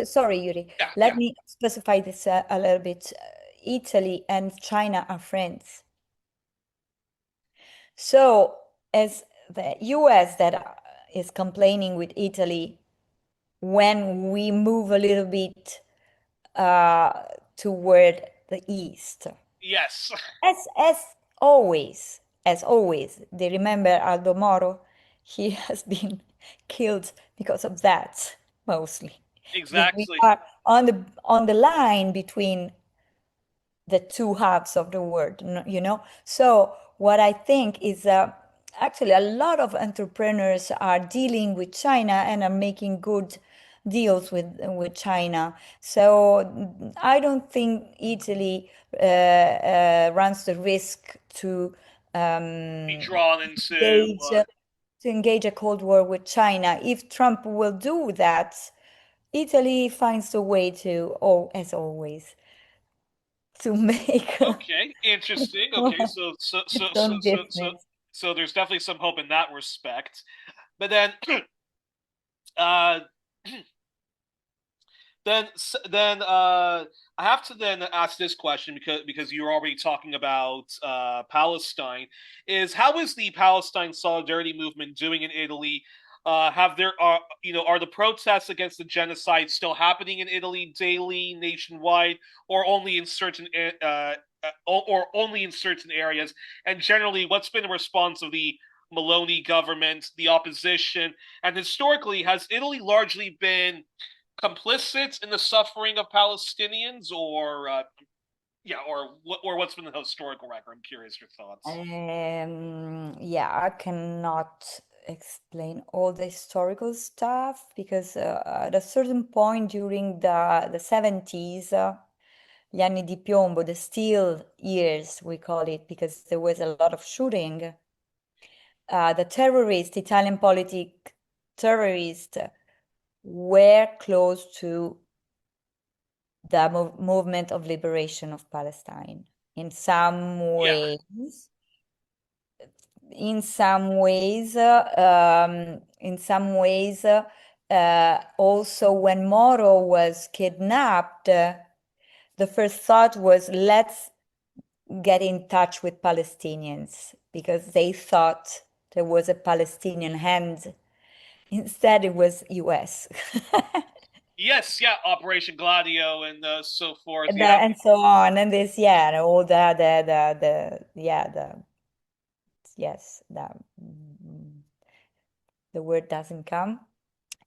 S2: sorry, Yuri.
S1: yeah,
S2: Let
S1: yeah,
S2: me specify this a little bit. Italy and China are friends. So, as the US that is complaining with Italy, when we move a little bit uh, toward the east,
S1: yes,
S2: as always, as always, they remember Aldo Moro. He has been killed because of that, mostly because we
S1: exactly.
S2: are on the line between the two halves of the world, you know? So what I think is actually a lot of entrepreneurs are dealing with China and are making good deals with China. So I don't think Italy runs the risk to
S1: Be drawn into
S2: engage to engage a Cold War with China. If Trump will do that, Italy finds a way to, oh, as always, to make
S1: okay, interesting. Okay,
S2: its own business.
S1: so there's definitely some hope in that respect. But then, uh, I have to then ask this question because you're already talking about Palestine. Is how is the Palestine solidarity movement doing in Italy? Have there are the protests against the genocide still happening in Italy daily, nationwide, or only in certain or only in certain areas? And generally, what's been the response of the Meloni government, the opposition, and historically, has Italy largely been complicit in the suffering of Palestinians, or yeah, or what's been the historical record? I'm curious your thoughts.
S2: Yeah, I cannot explain all the historical stuff because at a certain point during the 70s, gli anni di piombo, the steel years, we call it, because there was a lot of shooting. The terrorists, Italian politic terrorists, were close to the movement of liberation of Palestine in some
S1: Yeah.
S2: ways. Also when Moro was kidnapped, the first thought was let's get in touch with Palestinians because they thought there was a Palestinian hand. Instead, it was US.
S1: Yes, yeah, Operation Gladio and so forth. Yeah,
S2: And so on. And this, yeah, and all yeah, yes, the word doesn't come.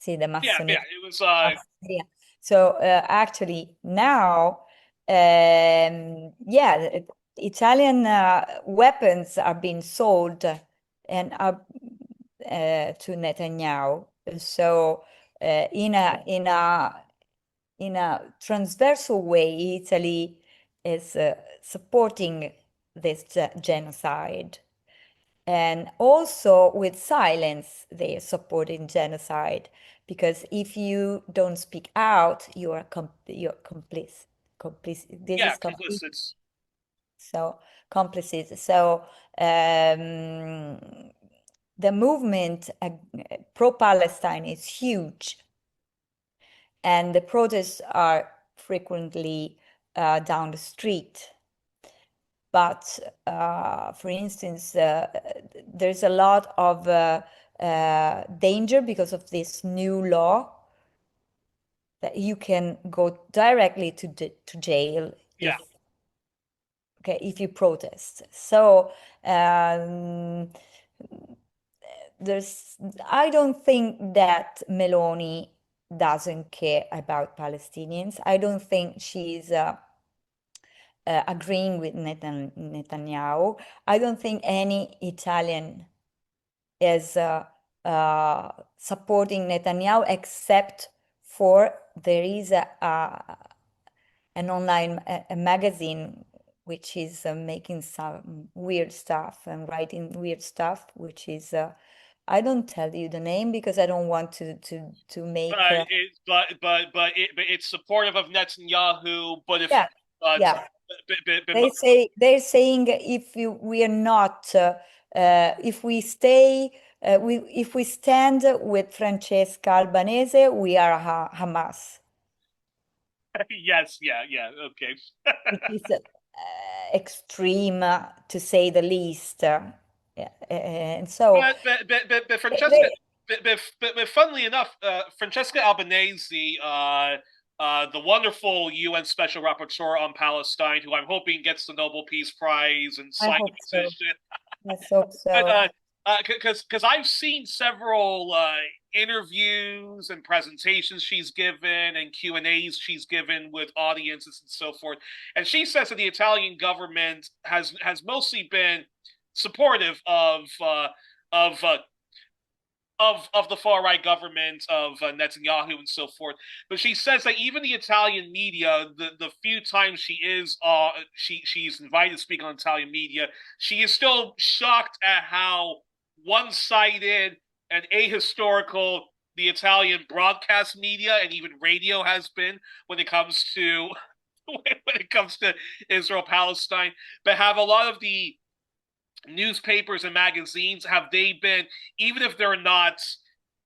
S2: See the
S1: Yeah,
S2: massoneria.
S1: it was
S2: Massoneria. So actually now, yeah, Italian weapons are being sold and are to Netanyahu. So in a transversal way, Italy is supporting this genocide. And also with silence, they are supporting genocide, because if you don't speak out, you're complice. Complice. This
S1: yeah,
S2: is complete.
S1: complicit.
S2: So complicit. So the movement pro-Palestine is huge, and the protests are frequently down the street. But for instance, there's a lot of danger because of this new law that you can go directly to jail
S1: Yeah.
S2: if you protest. So I don't think that Meloni doesn't care about Palestinians. I don't think she's agreeing with Netanyahu. I don't think any Italian is supporting Netanyahu, except for there is an online magazine which is making some weird stuff and writing weird stuff, which is I don't tell you the name because I don't want to make
S1: But it's supportive of Netanyahu. But if
S2: yeah,
S1: but,
S2: yeah.
S1: but
S2: They're saying we are not if we stay if we stand with Francesca Albanese, we are Hamas,
S1: yes, yeah, okay.
S2: which is extreme to say the least. Yeah, and so
S1: But Francesca,
S2: they,
S1: but funnily enough, Francesca Albanese, the wonderful UN Special Rapporteur on Palestine, who I'm hoping gets the Nobel Peace Prize and
S2: I
S1: signed
S2: hope
S1: a
S2: so.
S1: petition.
S2: Let's hope
S1: But
S2: so.
S1: because I've seen several interviews and presentations she's given and Q&As she's given with audiences and so forth, and she says that the Italian government has mostly been supportive of of the far right government of Netanyahu and so forth. But she says that even the Italian media, the few times she's invited to speak on Italian media, she is still shocked at how one sided and ahistorical the Italian broadcast media and even radio has been when it comes to when it comes to Israel Palestine, but have a lot of the newspapers and magazines, have they been, even if they're not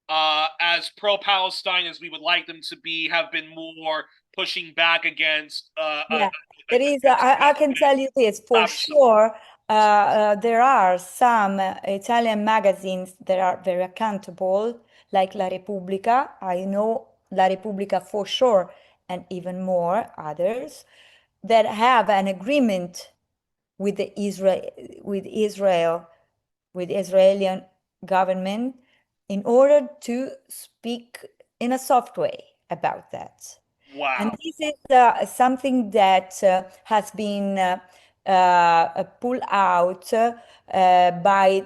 S1: as pro-Palestine as we would like them to be, have been more pushing back against
S2: Yeah, there is. I can tell you this for sure. There are some Italian magazines that are very accountable, like La Repubblica. I know La Repubblica for sure, and even more others that have an agreement with the Israel, with Israeli government, in order to speak in a soft way about that. And
S1: Wow.
S2: this is something that has been pulled out by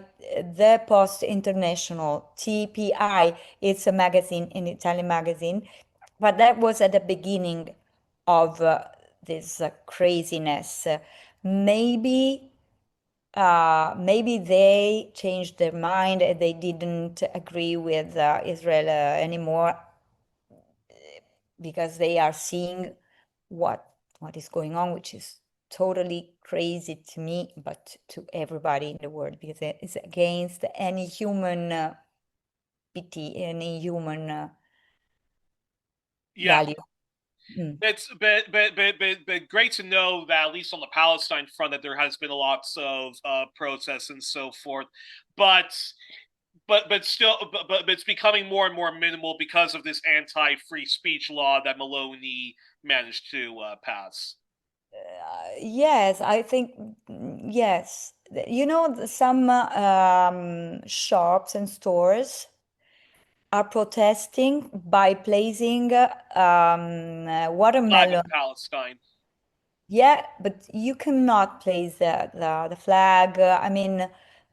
S2: the Post International, TPI. It's a magazine, an Italian magazine, but that was at the beginning of this craziness. Maybe maybe they changed their mind and they didn't agree with Israel anymore because they are seeing what is going on, which is totally crazy to me, but to everybody in the world, because it's against any human pity, any human
S1: Yeah.
S2: value. Mm.
S1: But great to know that at least on the Palestine front that there has been lots of protests and so forth. But but it's becoming more and more minimal because of this anti-free speech law that Maloney managed to pass.
S2: Yes, I think yes. You know, some shops and stores are protesting by placing
S1: Flag of
S2: watermelon.
S1: Palestine.
S2: Yeah, but you cannot place the flag. I mean,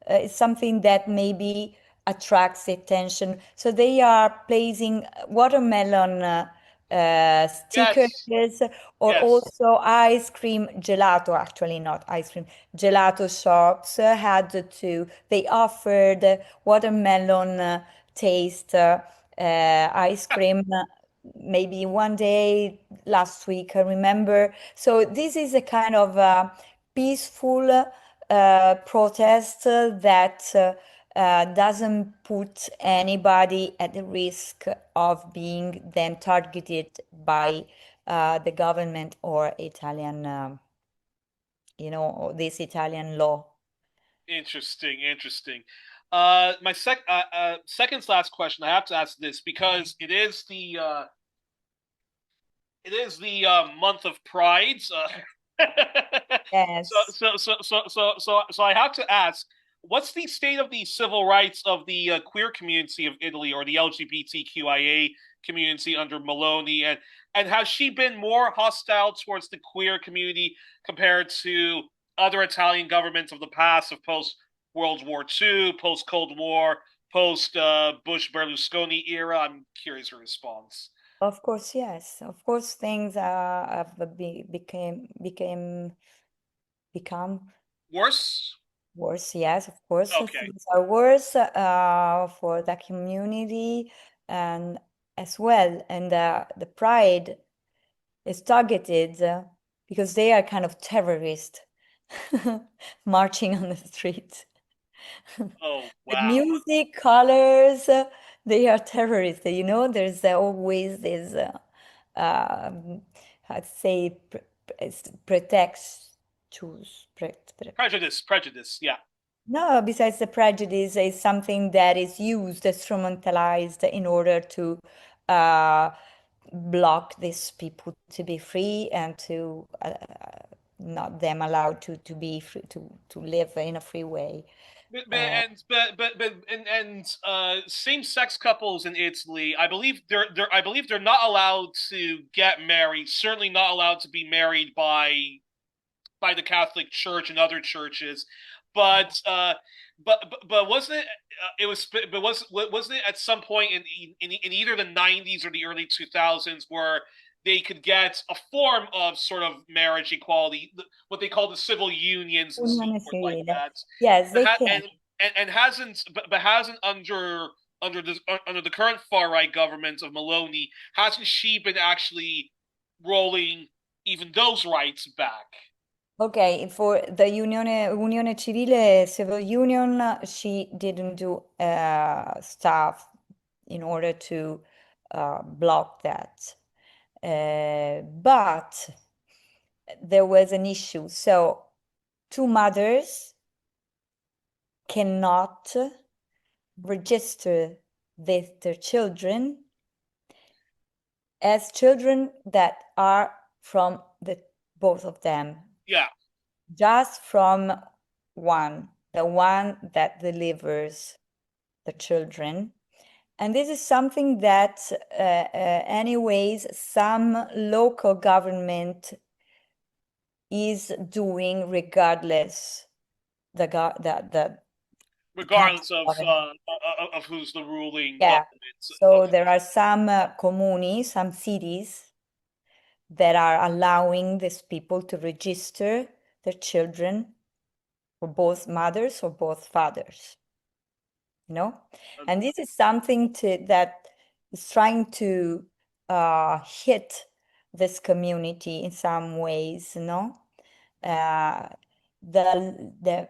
S2: it's something that maybe attracts attention. So they are placing watermelon stickers,
S1: Yes,
S2: or
S1: yes.
S2: also ice cream, gelato, actually not ice cream, gelato shops they offered watermelon taste ice cream maybe one day last week, I remember. So this is a kind of peaceful protest that doesn't put anybody at the risk of being then targeted by the government or Italian, this Italian law.
S1: Interesting, interesting. My second to last question. I have to ask this because it is the month of Pride. So,
S2: Yes.
S1: so I have to ask, what's the state of the civil rights of the queer community of Italy or the LGBTQIA community under Meloni, and has she been more hostile towards the queer community compared to other Italian governments of the past, of post World War II, post Cold War, post Bush Berlusconi era? I'm curious your response.
S2: Of course, yes. Of course, things become
S1: Worse?
S2: worse. Yes, of course,
S1: Okay.
S2: things are worse for the community and as well. And the pride is targeted because they are kind of terrorists marching on the street.
S1: Oh,
S2: With
S1: wow.
S2: music, colors, they are terrorists. There's always this, I'd say, pretext, choose,
S1: Prejudice, prejudice. Yeah.
S2: no, besides the prejudice, is something that is used, instrumentalized in order to uh, block these people to be free and to not them allowed to be free, to live in a free way.
S1: But same-sex couples in Italy, I believe they're not allowed to get married. Certainly not allowed to be married by the Catholic Church and other churches. But wasn't it? It was. But wasn't it at some point in either the '90s or the early 2000s where they could get a form of sort of marriage equality, what they call the civil unions and so
S2: Unione
S1: forth like
S2: civile.
S1: that,
S2: Yes,
S1: and
S2: they can.
S1: hasn't under the current far right government of Maloney, hasn't she been actually rolling even those rights back?
S2: Okay, for the Unione Civile, civil union, she didn't do stuff in order to block that. But there was an issue. So two mothers cannot register their children as children that are from the both of them,
S1: Yeah.
S2: just from the one that delivers the children. And this is something that, anyways, some local government is doing regardless the country
S1: Regardless of
S2: government.
S1: who's the ruling
S2: Yeah.
S1: government.
S2: So there are some comuni, some cities that are allowing these people to register their children for both mothers or both fathers, you know? And this is something that is trying to hit this community in some ways, Uh, the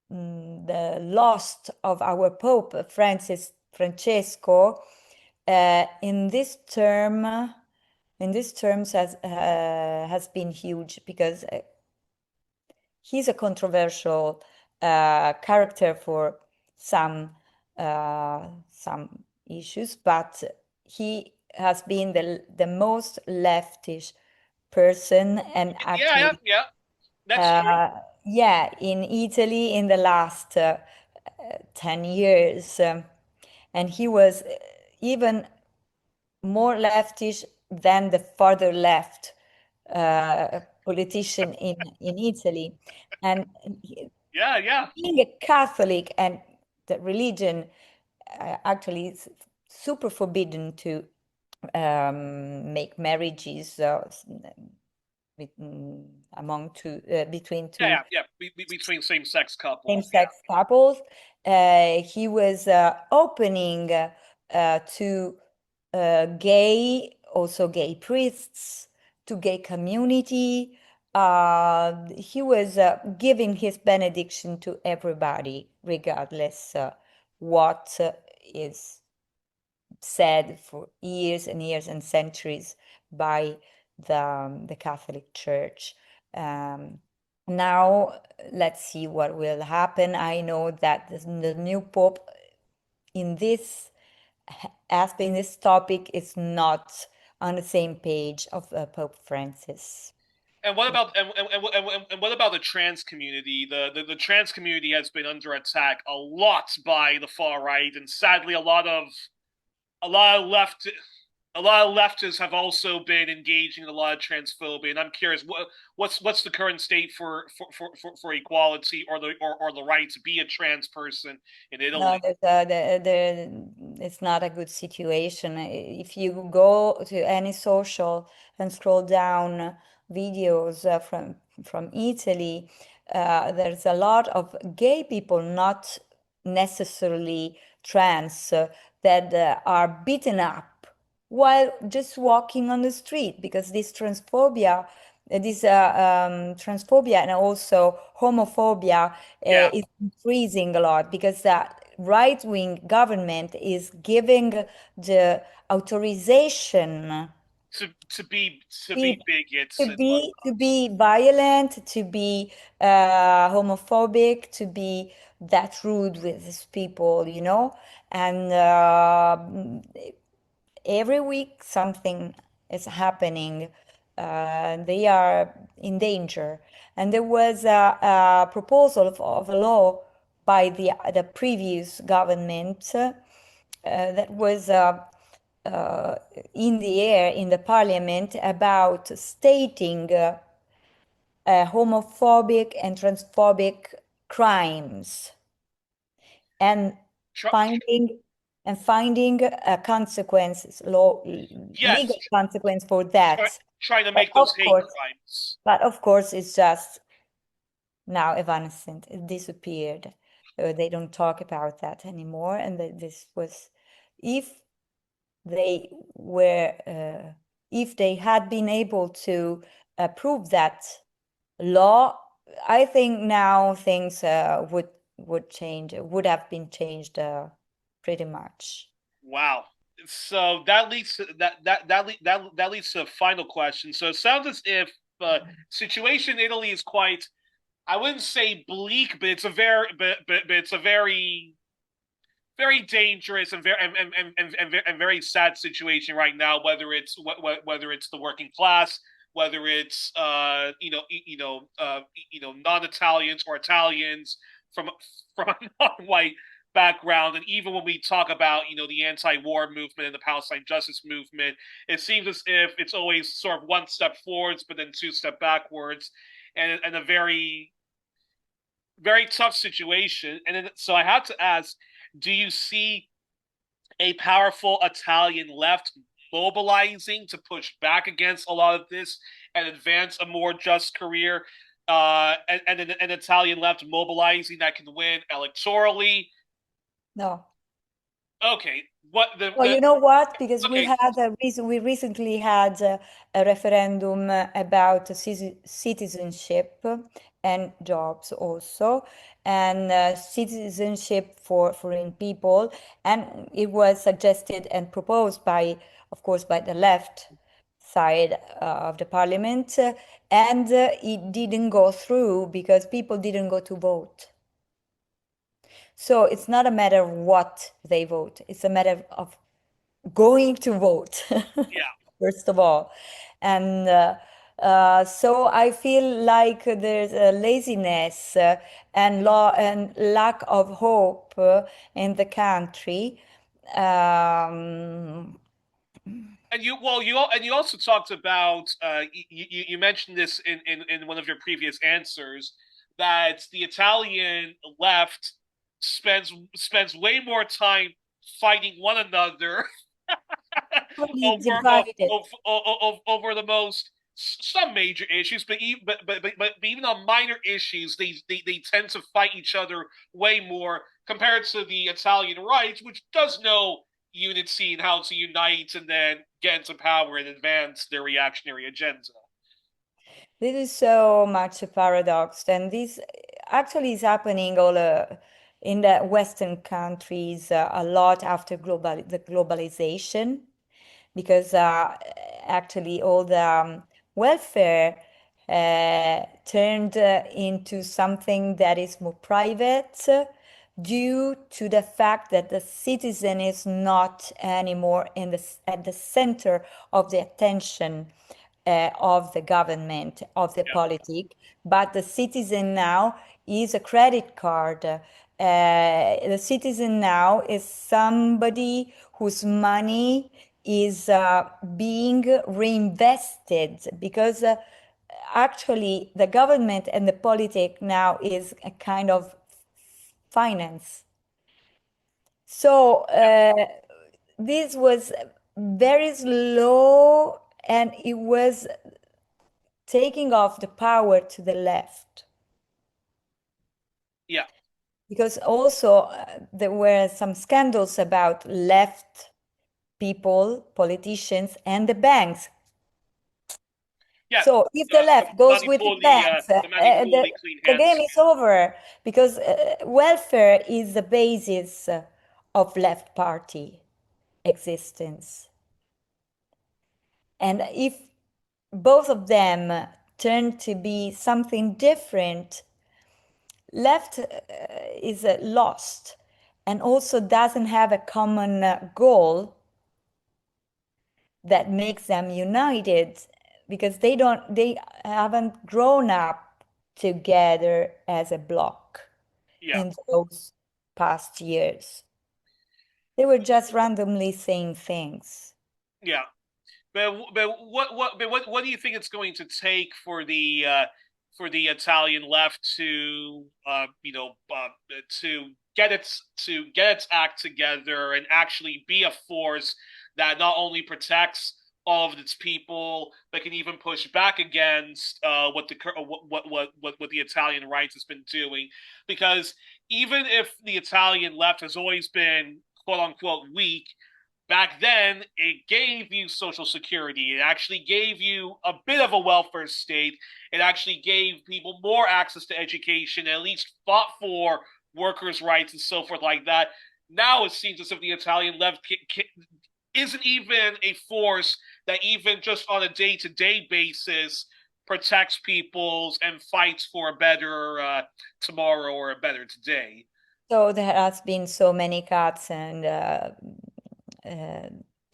S2: the loss of our Pope Francesco in this terms has been huge because he's a controversial character for some some issues, but he has been the most leftish person and
S1: Yeah, yeah,
S2: actually
S1: yeah. That's true.
S2: uh, yeah, in Italy in the last 10 years. and he was even more leftish than the farther left politician in Italy. And
S1: Yeah, yeah.
S2: being a Catholic and the religion actually is super forbidden to make marriages with, among two between
S1: Yeah,
S2: two
S1: yeah, yeah. Between same-sex couples. Yeah.
S2: same-sex couples. He was opening to also gay priests, to gay community. He was giving his benediction to everybody, regardless what is said for years and years and centuries by the Catholic Church. Um, Now, let's see what will happen. I know that the new Pope in this aspect, in this topic, is not on the same page of Pope Francis.
S1: And what about and what about the trans community? The trans community has been under attack a lot by the far right, and sadly, a lot of left a lot of leftists have also been engaging in a lot of transphobia. And I'm curious, what's the current state for equality or the right to be a trans person in
S2: No,
S1: Italy?
S2: it's not a good situation. If you go to any social and scroll down videos from Italy, there's a lot of gay people, not necessarily trans, that are beaten up while just walking on the street because this transphobia and also homophobia
S1: Yeah,
S2: is increasing a lot because the right-wing government is giving the authorization
S1: to be to
S2: to
S1: be bigots and
S2: to
S1: whatnot.
S2: be violent, to be homophobic, to be that rude with these people, and every week something is happening. They are in danger. And there was a proposal of a law by the previous government that was in the air in the parliament about stating homophobic and transphobic crimes and
S1: Try,
S2: finding finding consequences,
S1: yes,
S2: legal consequence for
S1: try,
S2: that.
S1: trying to
S2: But
S1: make
S2: of
S1: those hate
S2: course,
S1: crimes.
S2: it's just now evanescent. It disappeared. They don't talk about that anymore. And this was, if they were, if they had been able to prove that law, I think now things would change, would have been changed pretty much.
S1: Wow. So that leads to that leads to a final question. So it sounds as if situation in Italy is quite, I wouldn't say bleak, but but it's a very dangerous and and very sad situation right now. Whether it's the working class, whether it's non Italians or Italians from from a non-white background, and even when we talk about the anti-war movement and the Palestine justice movement, it seems as if it's always sort of one step forwards, but then two step backwards, and a very tough situation. And then, so I have to ask, do you see a powerful Italian left mobilizing to push back against a lot of this and advance a more just career? And an Italian left mobilizing that can win electorally.
S2: No.
S1: Okay, what
S2: Well,
S1: the
S2: you know what? Because
S1: okay,
S2: we recently had a referendum about citizenship and jobs also, and citizenship for foreign people, and it was suggested and proposed by, of course, by the left side of the parliament, and it didn't go through because people didn't go to vote. So it's not a matter of what they vote; it's a matter of going to vote,
S1: yeah,
S2: first of all. And so I feel like there's a laziness and law and lack of hope in the country. um,
S1: And you also talked about you mentioned this in one of your previous answers that the Italian left spends way more time fighting one another
S2: really
S1: over
S2: divided.
S1: over the most some major issues, but even on minor issues, they tend to fight each other way more compared to the Italian right, which does know unity and how to unite and then get into power and advance their reactionary agenda.
S2: This is so much a paradox, and this actually is happening all in the Western countries a lot after the globalization, because actually all the welfare turned into something that is more private due to the fact that the citizen is not anymore at the center of the attention of the government, of the
S1: Yeah,
S2: politic, but the citizen now is a credit card. The citizen now is somebody whose money is being reinvested because actually the government and the politic now is a kind of finance. So
S1: yeah,
S2: this was very slow and it was taking off the power to the left.
S1: yeah,
S2: Because also there were some scandals about left people, politicians, and the banks.
S1: yeah.
S2: So if the left goes with the banks,
S1: The Manipuli clean
S2: the
S1: hands
S2: game is over because welfare is the basis of left party existence. And if both of them turn to be something different, left is lost and also doesn't have a common goal that makes them united because they haven't grown up together as a bloc
S1: yeah,
S2: in those past years. They were just randomly saying things.
S1: yeah. What do you think it's going to take for the Italian left to to get its act together and actually be a force that not only protects all of its people but can even push back against what the Italian right has been doing, because even if the Italian left has always been quote unquote weak, back then it gave you social security, it actually gave you a bit of a welfare state, it actually gave people more access to education, at least fought for workers' rights and so forth like that. Now it seems as if the Italian left isn't even a force that even just on a day-to-day basis protects peoples and fights for a better tomorrow or a better today.
S2: So there has been so many cuts and uh,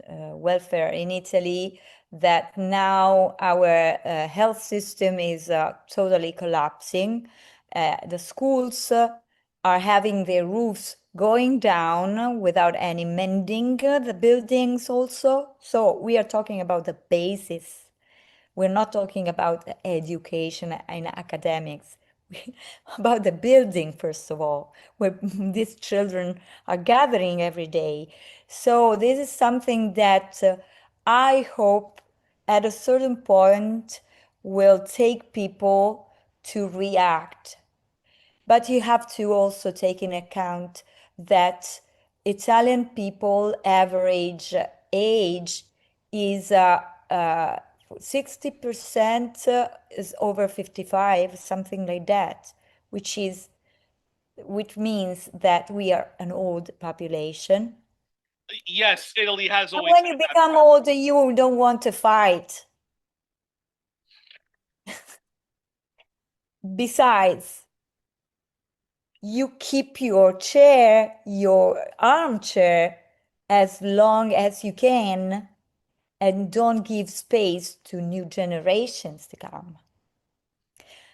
S2: welfare in Italy that now our health system is totally collapsing. The schools are having their roofs going down without any mending, the buildings also. So we are talking about the basis. We're not talking about education and academics, about the building, first of all, where these children are gathering every day. So, this is something that I hope at a certain point will take people to react. But you have to also take in account that Italian people average age is 60% is over 55, something like that, which is which means that we are an old population.
S1: Yes, Italy has
S2: And
S1: always
S2: when
S1: had
S2: you
S1: that
S2: become
S1: fact.
S2: old, you don't want to fight. Besides, you keep your chair, your armchair, as long as you can and don't give space to new generations to come.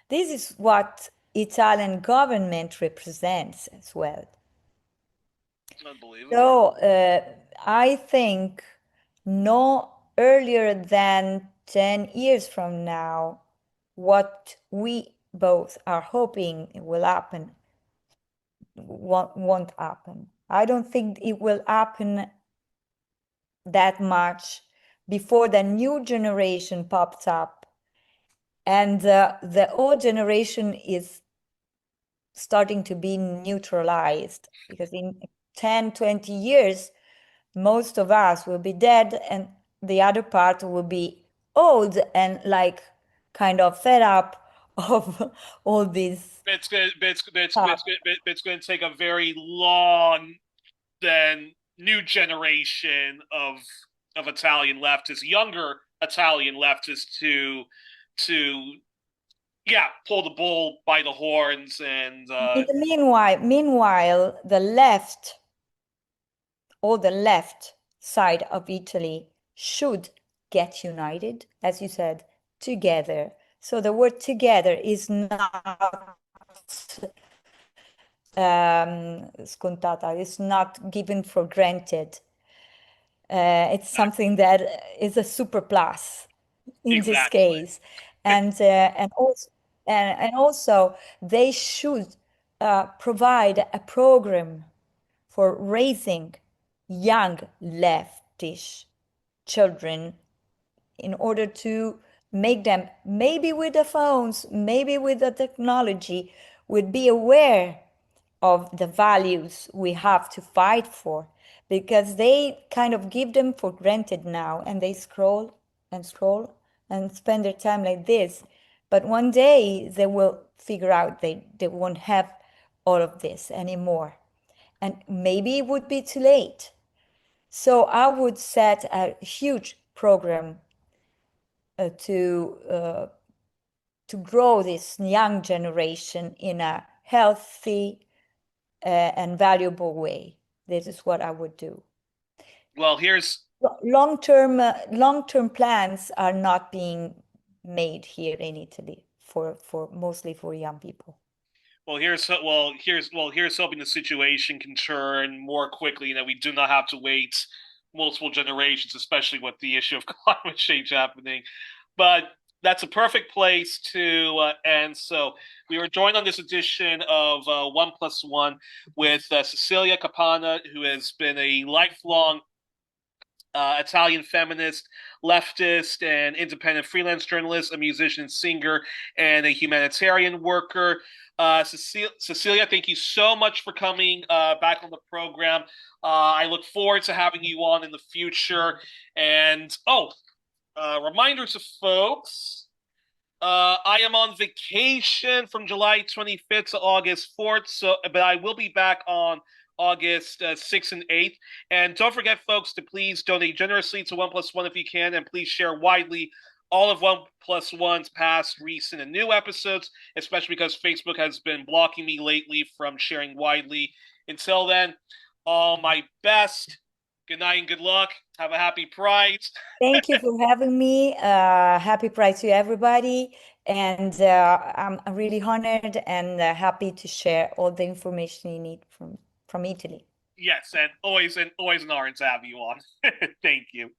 S2: This is what Italian government represents as well.
S1: Unbelievable.
S2: So I think no earlier than 10 years from now, what we both are hoping will happen won't happen. I don't think it will happen that much before the new generation pops up, and the old generation is starting to be neutralized, because in 10, 20 years, most of us will be dead and the other part will be old and like kind of fed up of all this stuff.
S1: It's going to take a very long, then new generation of Italian leftists, younger Italian leftists, to yeah, pull the bull by the horns and
S2: In the meanwhile, the left, or the left side of Italy should get united, as you said, together. So the word together is not scontata, it's not given for granted. It's something that is a super plus in this
S1: exactly.
S2: case. And also they should provide a program for raising young leftish children, in order to make them, maybe with the phones, maybe with the technology, would be aware of the values we have to fight for, because they kind of give them for granted now, and they scroll and scroll and spend their time like this. But one day they will figure out they won't have all of this anymore. And maybe it would be too late. So I would set a huge program to grow this young generation in a healthy and valuable way. This is what I would do.
S1: Well, here's
S2: Long-term plans are not being made here in Italy for mostly for young people.
S1: here's hoping the situation can turn more quickly and that we do not have to wait multiple generations, especially with the issue of climate change happening. But that's a perfect place to end. So we were joined on this edition of One Plus One with Cecilia Capanna, who has been a lifelong Italian feminist, leftist, and independent freelance journalist, a musician, singer, and a humanitarian worker. Cecilia, thank you so much for coming back on the program. I look forward to having you on in the future. And reminder to folks, I am on vacation from July 25th to August 4th, but I will be back on August 6th and 8th. And don't forget, folks, to please donate generously to One Plus One if you can, and please share widely all of One Plus One's past, recent, and new episodes, especially because Facebook has been blocking me lately from sharing widely. Until then, all my best. Good night and good luck. Have a happy Pride.
S2: Thank you for having me. Happy Pride to everybody. And I'm really honored and happy to share all the information you need from Italy.
S1: Yes, and always an honor to have you on. Thank you.